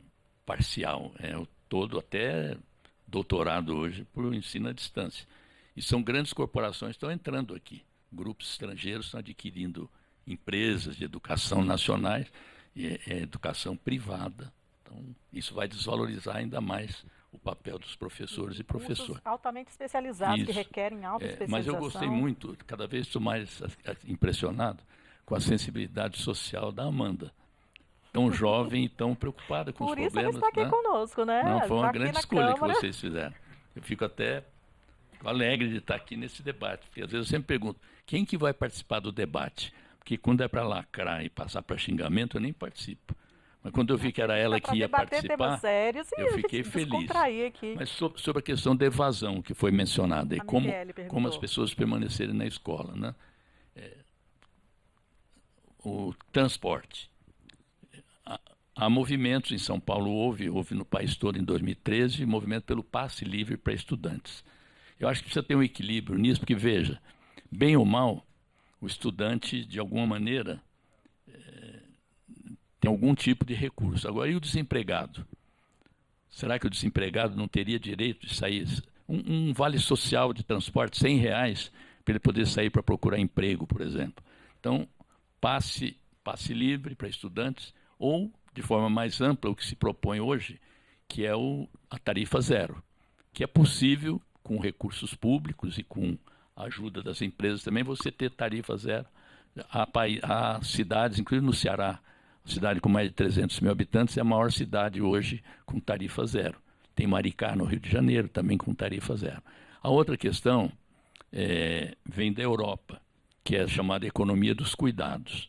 S10: parcial, é o todo, até doutorado hoje por ensino à distância. E são grandes corporações que estão entrando aqui, grupos estrangeiros estão adquirindo empresas de educação nacionais e educação privada. Então, isso vai desvalorizar ainda mais o papel dos professores e professoras.
S2: Altamente especializados, que requerem alta especialização.
S10: Mas eu gostei muito, cada vez estou mais impressionado com a sensibilidade social da Amanda. Tão jovem e tão preocupada com os problemas.
S2: Por isso ela está aqui conosco, né?
S10: Não, foi uma grande escolha
S2: Câmara
S10: que vocês fizeram. Eu fico alegre de estar aqui nesse debate, porque às vezes eu sempre pergunto, quem que vai participar do debate? Porque quando é para lacrar e passar para xingamento, eu nem participo. Mas quando eu vi que era ela que ia participar, eu fiquei feliz.
S2: Aqui.
S10: Mas sobre a questão da evasão que foi mencionada, e como as pessoas permanecerem na escola, né? O transporte. Há movimentos em São Paulo, houve no país todo em 2013, movimento pelo passe livre para estudantes. Eu acho que precisa ter um equilíbrio nisso, porque, veja, bem ou mal, o estudante, de alguma maneira, tem algum tipo de recurso. Agora, e o desempregado? Será que o desempregado não teria direito de sair? Um vale social de transporte, R$100, para ele poder sair para procurar emprego, por exemplo. Então, passe livre para estudantes, ou, de forma mais ampla, o que se propõe hoje, que é a tarifa zero, que é possível, com recursos públicos e com a ajuda das empresas também, você ter tarifa zero. Há cidades, inclusive no Ceará, cidade com mais de 300 mil habitantes, é a maior cidade hoje com tarifa zero. Tem Maricá, no Rio de Janeiro, também com tarifa zero. A outra questão vem da Europa. que é a chamada economia dos cuidados.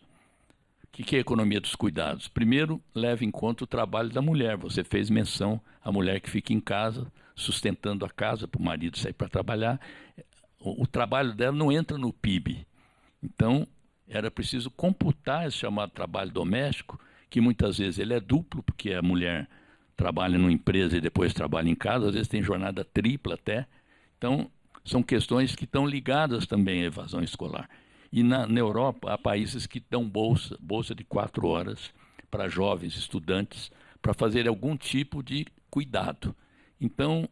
S10: O que é a economia dos cuidados? Primeiro, leva em conta o trabalho da mulher. Você fez menção à mulher que fica em casa, sustentando a casa, para o marido sair para trabalhar. O trabalho dela não entra no PIB. Então, era preciso computar esse chamado trabalho doméstico, que muitas vezes ele é duplo, porque a mulher trabalha numa empresa e depois trabalha em casa, às vezes tem jornada tripla até. Então, são questões que estão ligadas também à evasão escolar. E na Europa, há países que dão bolsa de 4 horas para jovens estudantes, para fazer algum tipo de cuidado. Então,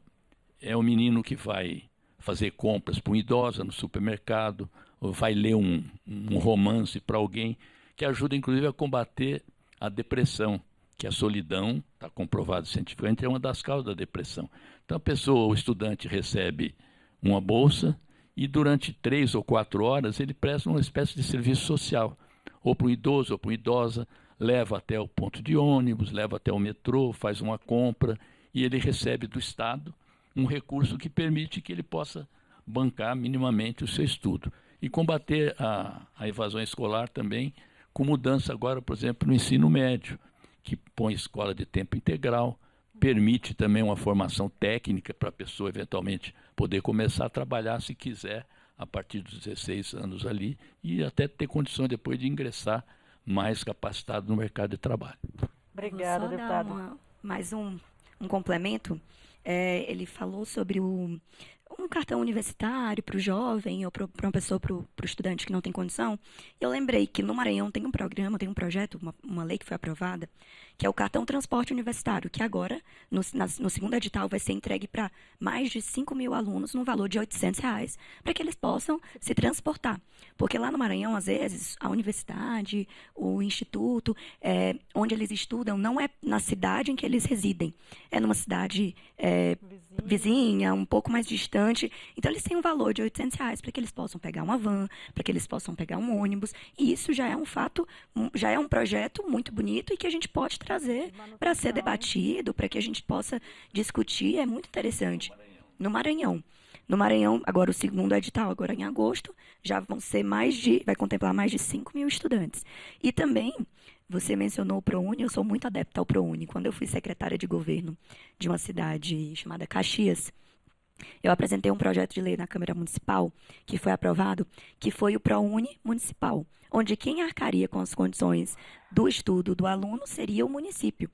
S10: é o menino que vai fazer compras para uma idosa no supermercado, ou vai ler um romance para alguém, que ajuda, inclusive, a combater a depressão, que a solidão, está comprovado cientificamente, é uma das causas da depressão. Então, a pessoa, o estudante, recebe uma bolsa, e durante 3 ou 4 horas ele presta uma espécie de serviço social, ou para um idoso ou para uma idosa, leva até o ponto de ônibus, leva até o metrô, faz uma compra, e ele recebe do Estado um recurso que permite que ele possa bancar minimamente o seu estudo. E combater a evasão escolar também, com mudança agora, por exemplo, no ensino médio, que põe escola de tempo integral, permite também uma formação técnica para a pessoa eventualmente poder começar a trabalhar, se quiser, a partir dos 16 anos ali, e até ter condições depois de ingressar mais capacitado no mercado de trabalho.
S2: Obrigada, deputado.
S9: Mais um complemento. Ele falou sobre um cartão universitário para o jovem ou para uma pessoa, para o estudante que não tem condição. Eu lembrei que no Maranhão tem um programa, tem um projeto, uma lei que foi aprovada, que é o cartão transporte universitário, que agora, no segundo edital, vai ser entregue para mais de 5.000 alunos no valor de R$800, para que eles possam se transportar. Porque lá no Maranhão, às vezes, a universidade, o instituto, onde eles estudam, não é na cidade em que eles residem. É numa cidade vizinha, um pouco mais distante. Então, eles têm um valor de R$800 para que eles possam pegar uma van, para que eles possam pegar um ônibus. E isso já é um fato, já é um projeto muito bonito e que a gente pode trazer para ser debatido, para que a gente possa discutir. É muito interessante. No Maranhão. No Maranhão, agora o segundo edital, agora em agosto, já vão ser vai contemplar mais de 5.000 estudantes. E também, você mencionou o ProUni, eu sou muito adepta ao ProUni. Quando eu fui secretária de governo de uma cidade chamada Caxias, eu apresentei um projeto de lei na Câmara Municipal, que foi aprovado, que foi o ProUni Municipal, onde quem arcaria com as condições do estudo do aluno seria o município.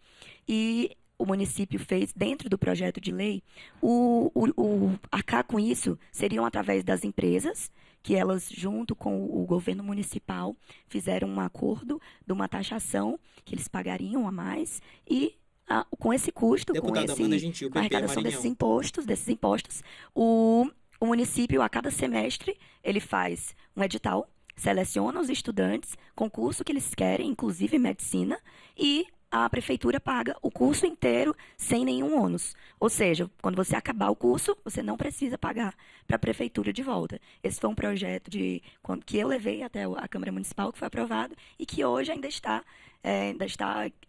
S9: E o município fez, dentro do projeto de lei, arcar com isso seriam através das empresas, que elas, junto com o governo municipal, fizeram um acordo de uma taxação que eles pagariam a mais e com esse custo,
S1: Deputada Amanda Gentil,
S9: com a arrecadação desses impostos, o município, a cada semestre, ele faz um edital, seleciona os estudantes, concurso que eles querem, inclusive medicina, e a prefeitura paga o curso inteiro sem nenhum ônus. Ou seja, quando você acabar o curso, você não precisa pagar para a prefeitura de volta. Esse foi um projeto que eu levei até a Câmara Municipal, que foi aprovado, e que hoje ainda está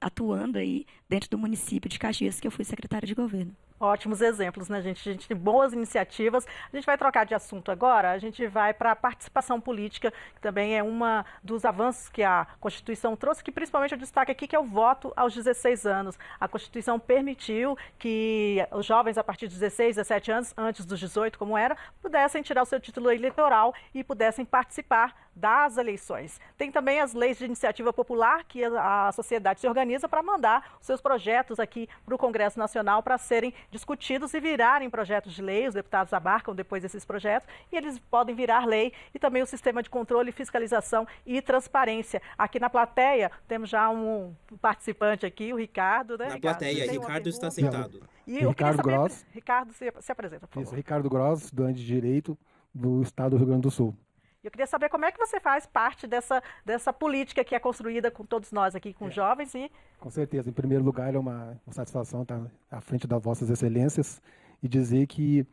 S9: atuando aí dentro do município de Caxias, que eu fui secretária de governo.
S2: Ótimos exemplos, né, gente? A gente tem boas iniciativas. A gente vai trocar de assunto agora. A gente vai para a participação política, que também é um dos avanços que a Constituição trouxe, que principalmente eu destaco aqui, que é o voto aos 16 anos. A Constituição permitiu que os jovens, a partir de 16, 17 anos, antes dos 18, como era, pudessem tirar o seu título eleitoral e pudessem participar das eleições. Tem também as leis de iniciativa popular, que a sociedade se organiza para mandar os seus projetos aqui para o Congresso Nacional para serem discutidos e virarem projetos de lei. Os deputados abarcam depois esses projetos e eles podem virar lei. E também o sistema de controle, fiscalização e transparência. Aqui na plateia temos já um participante aqui, o Ricardo, né?
S1: Na plateia, Ricardo está sentado.
S2: E
S17: Ricardo Gross.
S2: Ricardo, se apresenta, por favor.
S17: Isso, Ricardo Gross, estudante de Direito do Estado do Rio Grande do Sul.
S2: Eu queria saber como é que você faz parte dessa política que é construída com todos nós aqui, com jovens e...
S17: Com certeza. Em primeiro lugar, é uma satisfação estar à frente das vossas excelências e dizer que,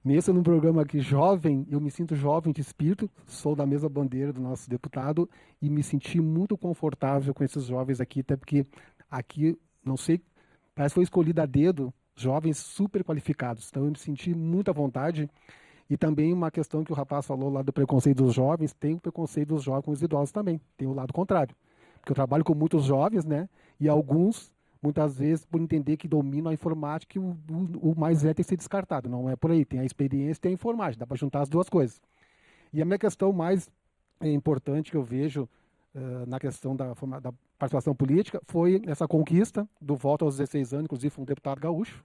S17: mesmo num programa aqui jovem, eu me sinto jovem de espírito, sou da mesma bandeira do nosso deputado e me senti muito confortável com esses jovens aqui, até porque aqui, não sei, parece que foi escolhido a dedo jovens super qualificados. Então, eu me senti muito à vontade. E também uma questão que o rapaz falou lá do preconceito dos jovens, tem o preconceito dos jovens com os idosos também, tem o lado contrário. Porque eu trabalho com muitos jovens, né? E alguns, muitas vezes, por entender que dominam a informática, o mais velho tem que ser descartado. Não é por aí, tem a experiência e tem a informática, dá para juntar as duas coisas. E a minha questão mais importante que eu vejo na questão da participação política foi essa conquista do voto aos 16 anos, inclusive um deputado gaúcho,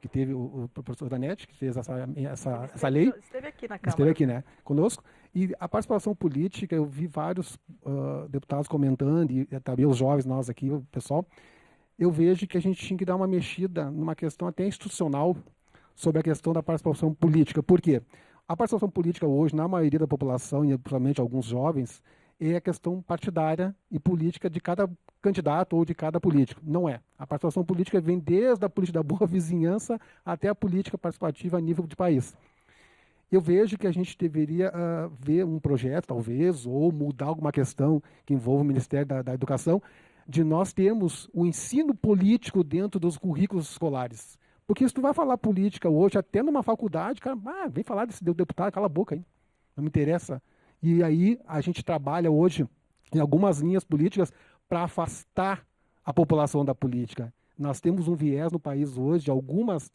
S17: que teve o professor Danete, que fez essa lei.
S2: Esteve aqui na Câmara.
S17: Esteve aqui, né, conosco. E a participação política, eu vi vários deputados comentando, e também os jovens, nós aqui, o pessoal, eu vejo que a gente tinha que dar uma mexida numa questão até institucional sobre a questão da participação política. Por quê? A participação política hoje, na maioria da população, e principalmente alguns jovens, é a questão partidária e política de cada candidato ou de cada político. Não é. A participação política vem desde a política da boa vizinhança até a política participativa a nível de país. Eu vejo que a gente deveria ver um projeto, talvez, ou mudar alguma questão que envolva o Ministério da Educação, de nós termos o ensino político dentro dos currículos escolares. Porque se tu vai falar política hoje, até numa faculdade, cara, vem falar desse deputado, cala a boca aí. Não me interessa. E aí a gente trabalha hoje em algumas linhas políticas para afastar a população da política. Nós temos um viés no país hoje de alguns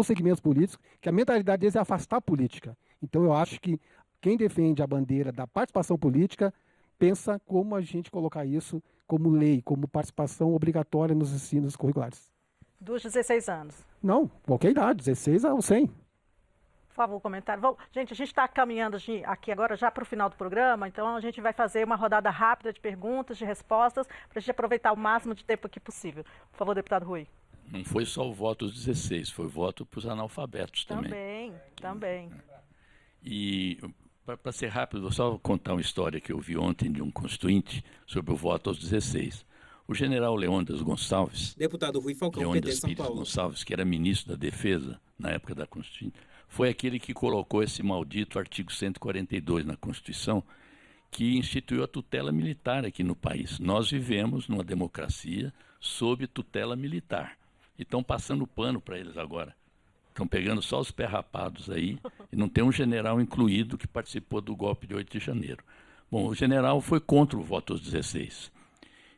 S17: segmentos políticos que a mentalidade deles é afastar a política. Então eu acho que quem defende a bandeira da participação política pensa como a gente colocar isso como lei, como participação obrigatória nos ensinos curriculares.
S2: Dos 16 anos?
S17: Não, qualquer idade, 16 ao 100.
S2: Por favor, comentário. Gente, a gente está caminhando aqui agora já para o final do programa, então a gente vai fazer uma rodada rápida de perguntas, de respostas, para a gente aproveitar o máximo de tempo aqui possível. Por favor, deputado Rui.
S10: Não foi só o voto dos 16, foi o voto para os analfabetos também.
S2: Também.
S10: E, para ser rápido, vou só contar uma história que eu vi ontem de um constituinte sobre o voto aos 16. O general Leônidas Gonçalves,
S1: deputado Rui Falcão, PT São Paulo.
S10: Gonçalves, que era ministro da Defesa na época da Constituinte, foi aquele que colocou esse maldito artigo 142 na Constituição, que instituiu a tutela militar aqui no país. Nós vivemos numa democracia sob tutela militar. E estão passando pano para eles agora. Estão pegando só os perrapados aí, e não tem um general incluído que participou do golpe de 8 de janeiro. Bom, o general foi contra o voto aos 16.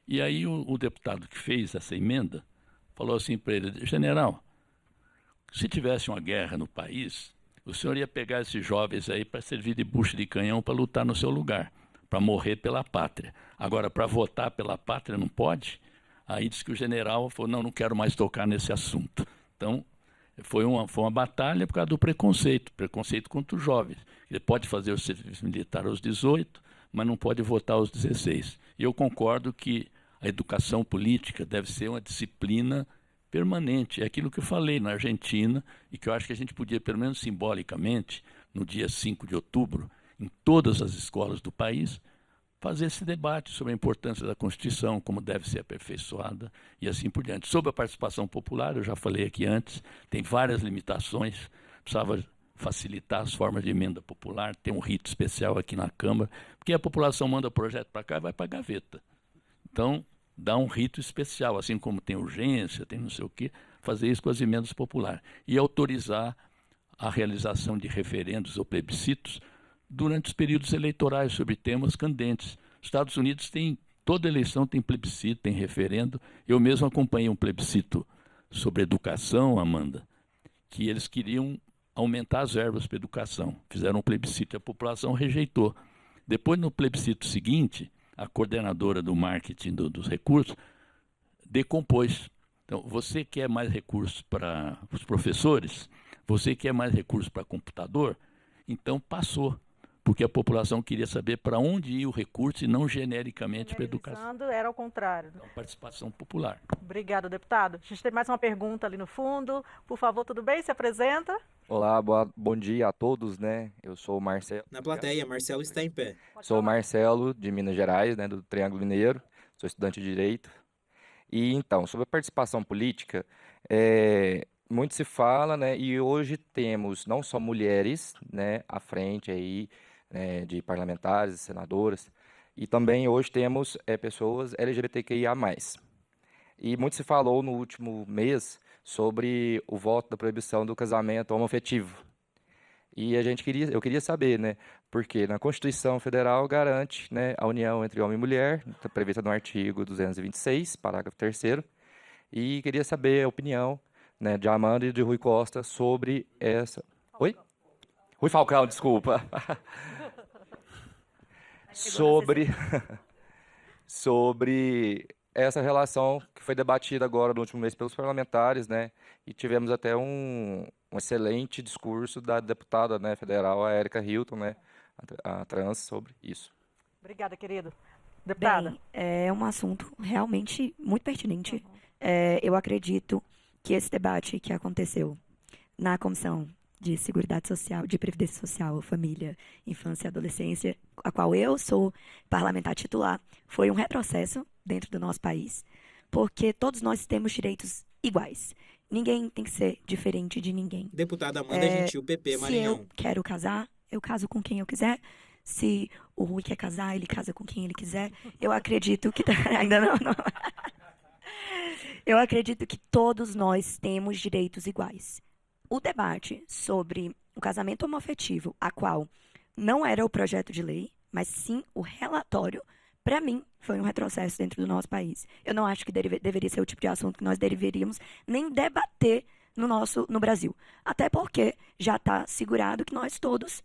S10: E aí o deputado que fez essa emenda falou assim para ele: general, se tivesse uma guerra no país, o senhor ia pegar esses jovens aí para servir de bucha de canhão para lutar no seu lugar, para morrer pela pátria. Agora, para votar pela pátria não pode? Aí disse que o general falou: não quero mais tocar nesse assunto. Então, foi uma batalha por causa do preconceito contra os jovens. Ele pode fazer o serviço militar aos 18, mas não pode votar aos 16. E eu concordo que a educação política deve ser uma disciplina permanente. É aquilo que eu falei na Argentina e que eu acho que a gente podia, pelo menos simbolicamente, no dia 5 de outubro, em todas as escolas do país, fazer esse debate sobre a importância da Constituição, como deve ser aperfeiçoada e assim por diante. Sobre a participação popular, eu já falei aqui antes, tem várias limitações, precisava facilitar as formas de emenda popular, ter um rito especial aqui na Câmara, porque a população manda projeto para cá e vai para a gaveta. Então, dá um rito especial, assim como tem urgência, tem não sei o quê, fazer isso com as emendas populares. E autorizar a realização de referendos ou plebiscitos durante os períodos eleitorais sobre temas candentes. Os Estados Unidos tem, toda eleição tem plebiscito, tem referendo. Eu mesmo acompanhei um plebiscito sobre educação, Amanda, que eles queriam aumentar as verbas para educação. Fizeram um plebiscito e a população rejeitou. Depois, no plebiscito seguinte, a coordenadora do marketing dos recursos decompôs. Então, você quer mais recursos para os professores? Você quer mais recursos para computador? Então, passou. Porque a população queria saber para onde ia o recurso e não genericamente para a educação.
S2: Era ao contrário.
S10: Então, participação popular.
S2: Obrigado, deputado. A gente tem mais uma pergunta ali no fundo. Por favor, tudo bem? Se apresenta.
S18: Olá, bom dia a todos, né? Eu sou o Marcelo.
S1: Na plateia, Marcelo está em pé.
S18: Sou o Marcelo, de Minas Gerais, né, do Triângulo Mineiro. Sou estudante de Direito. E, então, sobre a participação política, muito se fala, né? E hoje temos não só mulheres, né, à frente aí, de parlamentares e senadoras, e também hoje temos pessoas LGBTQIA+. E muito se falou no último mês sobre o voto da proibição do casamento homoafetivo. E eu queria saber, né, porque na Constituição Federal garante, né, a união entre homem e mulher, está prevista no artigo 226, parágrafo 3º, e queria saber a opinião, né, de Amanda e de Rui Costa sobre essa... Oi? Rui Falcão, desculpa. sobre essa relação que foi debatida agora no último mês pelos parlamentares, né? E tivemos até um excelente discurso da deputada, né, federal, a Érica Hilton, né, a trans, sobre isso.
S2: Obrigada, querido. Deputada.
S9: Bem, é um assunto realmente muito pertinente. Eu acredito que esse debate que aconteceu na Comissão de Seguridade Social, de Previdência Social, Família, Infância e Adolescência, a qual eu sou parlamentar titular, foi um retrocesso dentro do nosso país, porque todos nós temos direitos iguais. Ninguém tem que ser diferente de ninguém.
S1: Deputada Amanda Gentil, PP, Maranhão.
S9: Se eu quero casar, eu caso com quem eu quiser. Se o Rui quer casar, ele casa com quem ele quiser. Eu acredito que... Ainda não. Eu acredito que todos nós temos direitos iguais. O debate sobre o casamento homoafetivo, a qual não era o projeto de lei, mas sim o relatório, para mim, foi um retrocesso dentro do nosso país. Eu não acho que deveria ser o tipo de assunto que nós deveríamos nem debater no Brasil. Até porque já está segurado que nós todos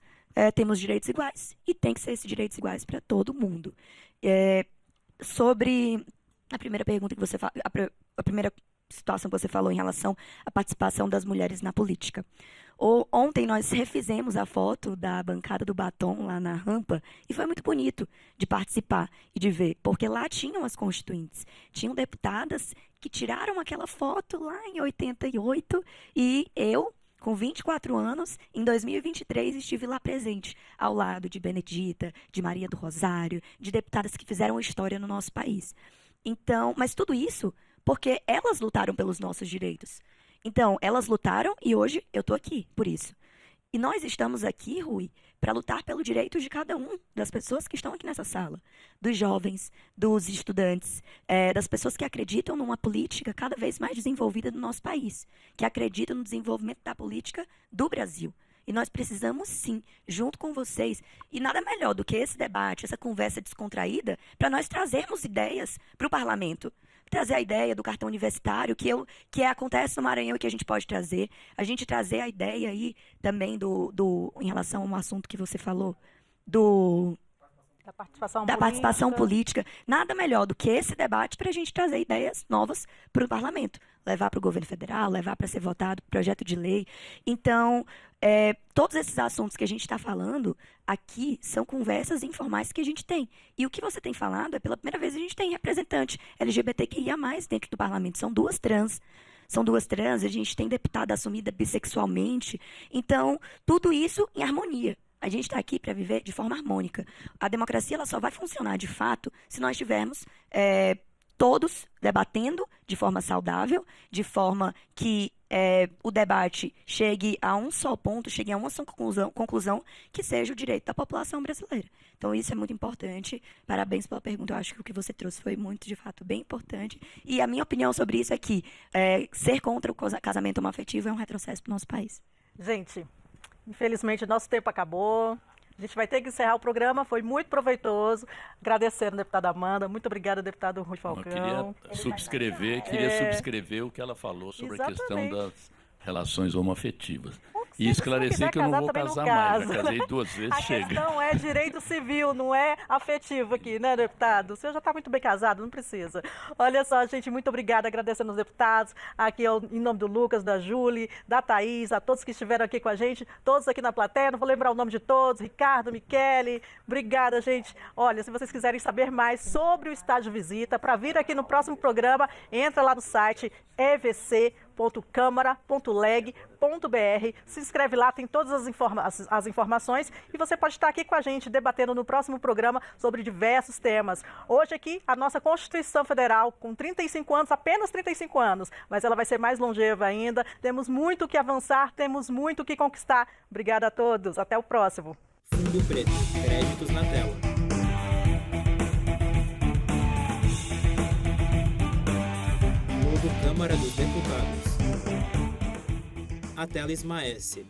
S9: temos direitos iguais. E tem que ser esses direitos iguais para todo mundo. Sobre a primeira pergunta que você falou, a primeira situação que você falou em relação à participação das mulheres na política. Ontem nós refizemos a foto da bancada do batom lá na rampa e foi muito bonito de participar e de ver, porque lá tinham as constituintes, tinham deputadas que tiraram aquela foto lá em 88 e eu, com 24 anos, em 2023 estive lá presente, ao lado de Benedita, de Maria do Rosário, de deputadas que fizeram história no nosso país. Então, mas tudo isso porque elas lutaram pelos nossos direitos. Então, elas lutaram e hoje eu estou aqui por isso. E nós estamos aqui, Rui, para lutar pelo direito de cada um das pessoas que estão aqui nessa sala. Dos jovens, dos estudantes, das pessoas que acreditam numa política cada vez mais desenvolvida no nosso país, que acreditam no desenvolvimento da política do Brasil. E nós precisamos, sim, junto com vocês, e nada melhor do que esse debate, essa conversa descontraída, para nós trazermos ideias para o parlamento. Trazer a ideia do cartão universitário, que acontece no Maranhão e que a gente pode trazer. A gente trazer a ideia aí também em relação a um assunto que você falou, da participação política. Nada melhor do que esse debate para a gente trazer ideias novas para o parlamento. Levar para o governo federal, levar para ser votado, projeto de lei. Então, todos esses assuntos que a gente está falando aqui são conversas informais que a gente tem. E o que você tem falado pela primeira vez a gente tem representante LGBTQIA+, dentro do parlamento. São duas trans, a gente tem deputada assumida bissexualmente. Então, tudo isso em harmonia. A gente está aqui para viver de forma harmônica. A democracia ela só vai funcionar de fato se nós tivermos todos debatendo de forma saudável, de forma que o debate chegue a um só ponto, chegue a uma só conclusão, que seja o direito da população brasileira. Então, isso é muito importante. Parabéns pela pergunta. Eu acho que o que você trouxe foi muito, de fato, bem importante. E a minha opinião sobre isso é que ser contra o casamento homoafetivo é um retrocesso para o nosso país.
S2: Gente, infelizmente, nosso tempo acabou. A gente vai ter que encerrar o programa, foi muito proveitoso. Agradecendo a deputada Amanda, muito obrigada, deputado Rui Falcão.
S10: Eu queria subscrever o que ela falou sobre a questão das relações homoafetivas. E esclarecer que eu não vou casar mais, já casei 2 vezes, chega.
S2: A questão é direito civil, não é afetivo aqui, né, deputado? O senhor já está muito bem casado, não precisa. Olha só, gente, muito obrigada, agradecendo aos deputados, aqui em nome do Lucas, da Júlia, da Thaís, a todos que estiveram aqui com a gente, todos aqui na plateia, não vou lembrar o nome de todos, Ricardo, Michele, obrigada, gente. Olha, se vocês quiserem saber mais sobre o estágio visita, para vir aqui no próximo programa, entra lá no site evc.câmara.leg.br, se inscreve lá, tem todas as informações e você pode estar aqui com a gente debatendo no próximo programa sobre diversos temas. Hoje aqui, a nossa Constituição Federal, com 35 anos, apenas 35 anos, mas ela vai ser mais longeva ainda. Temos muito o que avançar, temos muito o que conquistar. Obrigada a todos, até o próximo.
S1: Fundo Preto, créditos na tela. Câmara dos Deputados. A tela esmaece.